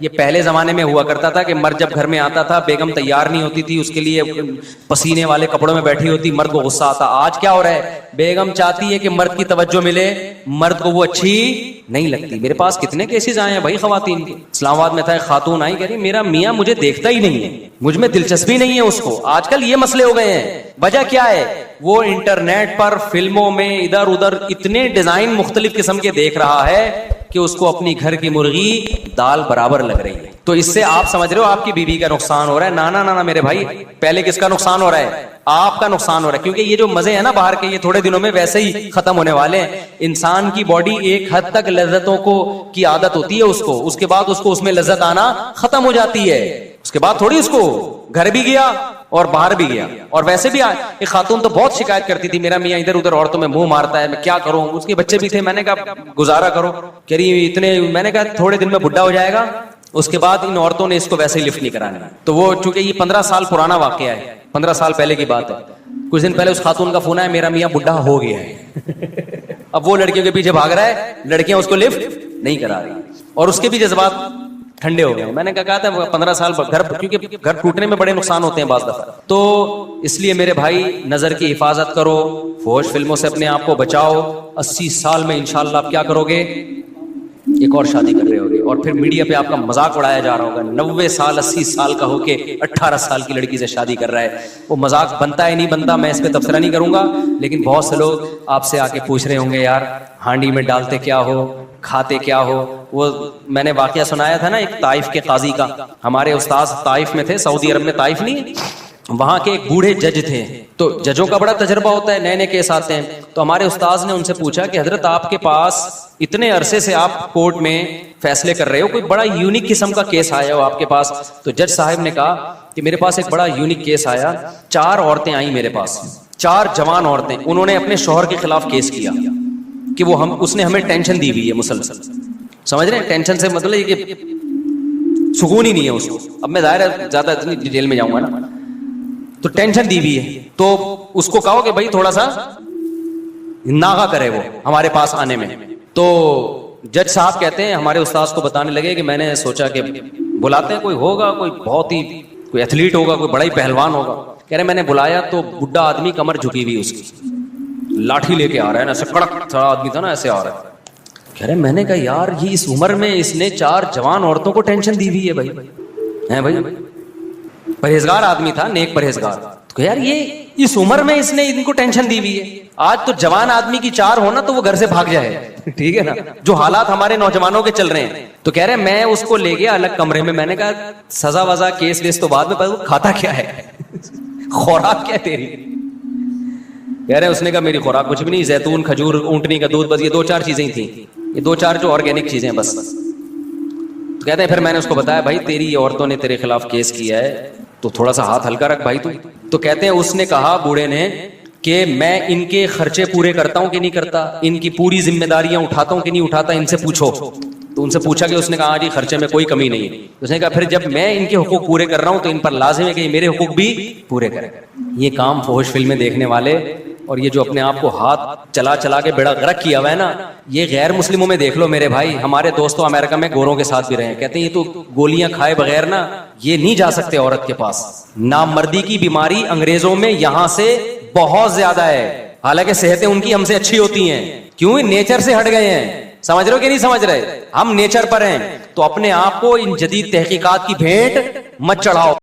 یہ پہلے زمانے میں ہوا کرتا تھا کہ مرد جب گھر میں آتا تھا, بیگم تیار نہیں ہوتی تھی, اس کے لیے پسینے والے کپڑوں میں بیٹھی ہوتی, مرد کو غصہ آتا. آج کیا ہو رہا ہے, بیگم چاہتی ہے کہ مرد کی توجہ ملے, مرد کو وہ اچھی نہیں لگتی. میرے پاس کتنے کیسز آئے ہیں بھائی خواتین کے. اسلام آباد میں تھا ایک خاتون آئی, کہہ رہی میرا میاں مجھے دیکھتا ہی نہیں ہے, مجھ میں دلچسپی نہیں ہے اس کو. آج کل یہ مسئلے ہو گئے ہیں. وجہ کیا ہے, وہ انٹرنیٹ پر فلموں میں ادھر ادھر اتنے ڈیزائن مختلف قسم کے دیکھ رہا ہے کہ اس کو اپنی گھر کی مرغی دال برابر لگ رہی ہے. تو اس سے آپ سمجھ رہے ہو آپ کی بیوی کا نقصان ہو رہا ہے. نانا میرے بھائی, پہلے کس کا نقصان ہو رہا ہے, آپ کا نقصان ہو رہا ہے. کیونکہ یہ جو مزے ہیں نا باہر کے, یہ تھوڑے دنوں میں ویسے ہی ختم ہونے والے ہیں. انسان کی باڈی ایک حد تک لذتوں کو کی عادت ہوتی ہے اس کو, اس کے بعد اس کو اس میں لذت آنا ختم ہو جاتی ہے. اس کے بعد تھوڑی اس کو گھر بھی گیا اور باہر بھی گیا. اور ویسے بھی ایک خاتون تو بہت شکایت کرتی تھی, میرا میاں ادھر ادھر عورتوں میں منہ مارتا ہے, میں کیا کروں. اس کے بچے بھی تھے, میں نے کہا گزارا کرو. کہہ رہی اتنے, میں نے کہا تھوڑے دن میں بڈھا ہو جائے گا, اس کے بعد ان عورتوں نے اس کو ویسے ہی لفٹ نہیں کرانا. تو وہ چونکہ یہ 15 سال پرانا واقعہ ہے, 15 سال پہلے کی بات ہے. کچھ دن پہلے اس خاتون کا فون آیا, میرا میاں بڈھا ہو گیا ہے. اب وہ لڑکیوں کے پیچھے بھاگ رہا ہے, لڑکیاں اس کو لفٹ نہیں کرا رہی, اور اس کے بھی جذبات ٹھنڈے ہو گئے. میں نے کہا تھا 15 سال گھر, کیونکہ گھر ٹوٹنے میں بڑے نقصان ہوتے ہیں بعض دفعہ. تو اس لیے میرے بھائی نظر کی حفاظت کرو, فحش فلموں سے اپنے آپ کو بچاؤ. 80 سال میں انشاءاللہ آپ کیا کرو گے, ایک اور شادی کر رہے ہوگے, اور پھر میڈیا پہ آپ کا مذاق اڑایا جا رہا ہوگا. 90 سال 80 سال کا ہو کے 18 سال کی لڑکی سے شادی کر رہا ہے. وہ مذاق بنتا ہے نہیں بنتا, میں اس پہ تبصرہ نہیں کروں گا, لیکن بہت سے لوگ آپ سے آ کے پوچھ رہے ہوں گے یار ہانڈی میں ڈالتے کیا ہو, کھاتے کیا ہو. وہ میں نے واقعہ سنایا تھا نا ایک طائف کے قاضی کا. ہمارے استاذ طائف میں تھے, سعودی عرب میں طائف نہیں, وہاں کے ایک بوڑھے جج تھے. تو ججوں کا بڑا تجربہ ہوتا ہے, نئے نئے کیس آتے ہیں. تو ہمارے استاذ نے ان سے پوچھا کہ حضرت آپ کے پاس اتنے عرصے سے آپ کورٹ میں فیصلے کر رہے ہو, کوئی بڑا یونیک قسم کا کیس آیا ہو آپ کے پاس. تو جج صاحب نے کہا کہ میرے پاس ایک بڑا یونیک کیس آیا. 4 عورتیں آئیں میرے پاس, 4 جوان عورتیں. انہوں نے اپنے شوہر کے خلاف کیس کیا کہ وہ اس نے ہمیں ٹینشن دی ہوئی ہے مسلسل. سمجھ رہے ہیں, ٹینشن سے مطلب یہ کہ سکون ہی نہیں ہے اس کو. اب میں ظاہر ہے زیادہ اتنی ڈیٹیل میں جاؤں گا نا, تو ٹینشن دی ہوئی ہے. تو اس کو کہو کہ بھائی تھوڑا سا ناغا کرے وہ ہمارے پاس آنے میں. تو جج صاحب کہتے ہیں, ہمارے استاذ کو بتانے لگے کہ میں نے سوچا کہ بلاتے ہیں, کوئی ہوگا, کوئی بہت ہی کوئی ایتھلیٹ ہوگا, کوئی بڑا ہی پہلوان ہوگا. کہہ رہے میں نے بلایا تو بڈھا آدمی کمر جھکی ہوئی اس کی, لاٹھی لے کے آ رہا ہے نا, ایسے کڑک سڑا آدمی تھا نا, ایسے آ رہا ہے. کہہ رہے میں نے کہا یار یہ اس عمر میں اس نے 4 جوان عورتوں کو ٹینشن دی ہوئی ہے بھائی. ہیں بھائی, پرہیزگار آدمی تھا, نیک پرہیزگار. تو یار یہ اس عمر میں اس نے ان کو ٹینشن دی ہوئی ہے. آج تو جوان آدمی کی 4 ہونا تو وہ گھر سے بھاگ جائے, ٹھیک ہے نا, جو حالات ہمارے نوجوانوں کے چل رہے ہیں. تو کہہ رہے میں اس کو لے گیا الگ کمرے میں, میں نے کہا سزا وزا کیس ویس تو بعد میں, پتا کھاتا کیا ہے, خوراک کیا ہے تیری. کہہ رہے اس نے کہا میری خوراک کچھ بھی نہیں, زیتون, کھجور, اونٹنی کا دودھ, بس یہ 2-4 چیزیں ہی تھیں, یہ 2-4 جو آرگینک چیزیں بس. تو کہتے ہیں پھر میں نے اس کو بتایا بھائی تیری عورتوں نے تیرے خلاف کیس کیا ہے تو تھوڑا سا ہاتھ ہلکا رکھ بھائی تو. تو کہتے ہیں اس نے کہا بوڑھے نے کہ میں ان کے خرچے پورے کرتا ہوں کہ نہیں کرتا, ان کی پوری ذمہ داریاں اٹھاتا ہوں کہ نہیں اٹھاتا, ان سے پوچھو. تو ان سے پوچھا کہ اس نے کہا جی خرچے میں کوئی کمی نہیں ہے. اس نے کہا پھر جب میں ان کے حقوق پورے کر رہا ہوں تو ان پر لازم ہے کہ میرے حقوق بھی پورے کریں. یہ کام فحش فلمیں دیکھنے والے اور یہ جو اپنے آپ کو ہاتھ چلا چلا کے بیڑا غرق کیا ہوا ہے نا, یہ غیر مسلموں میں دیکھ لو میرے بھائی. ہمارے دوستوں امریکہ میں گوروں کے ساتھ بھی رہے ہیں, کہتے ہیں یہ تو گولیاں کھائے بغیر نا یہ نہیں جا سکتے عورت کے پاس. نامردی کی بیماری انگریزوں میں یہاں سے بہت زیادہ ہے, حالانکہ صحتیں ان کی ہم سے اچھی ہوتی ہیں. کیوں, نیچر سے ہٹ گئے ہیں. سمجھ رہے ہو کہ نہیں سمجھ رہے, ہم نیچر پر ہیں. تو اپنے آپ کو ان جدید تحقیقات کی بھیٹ مت چڑھاؤ.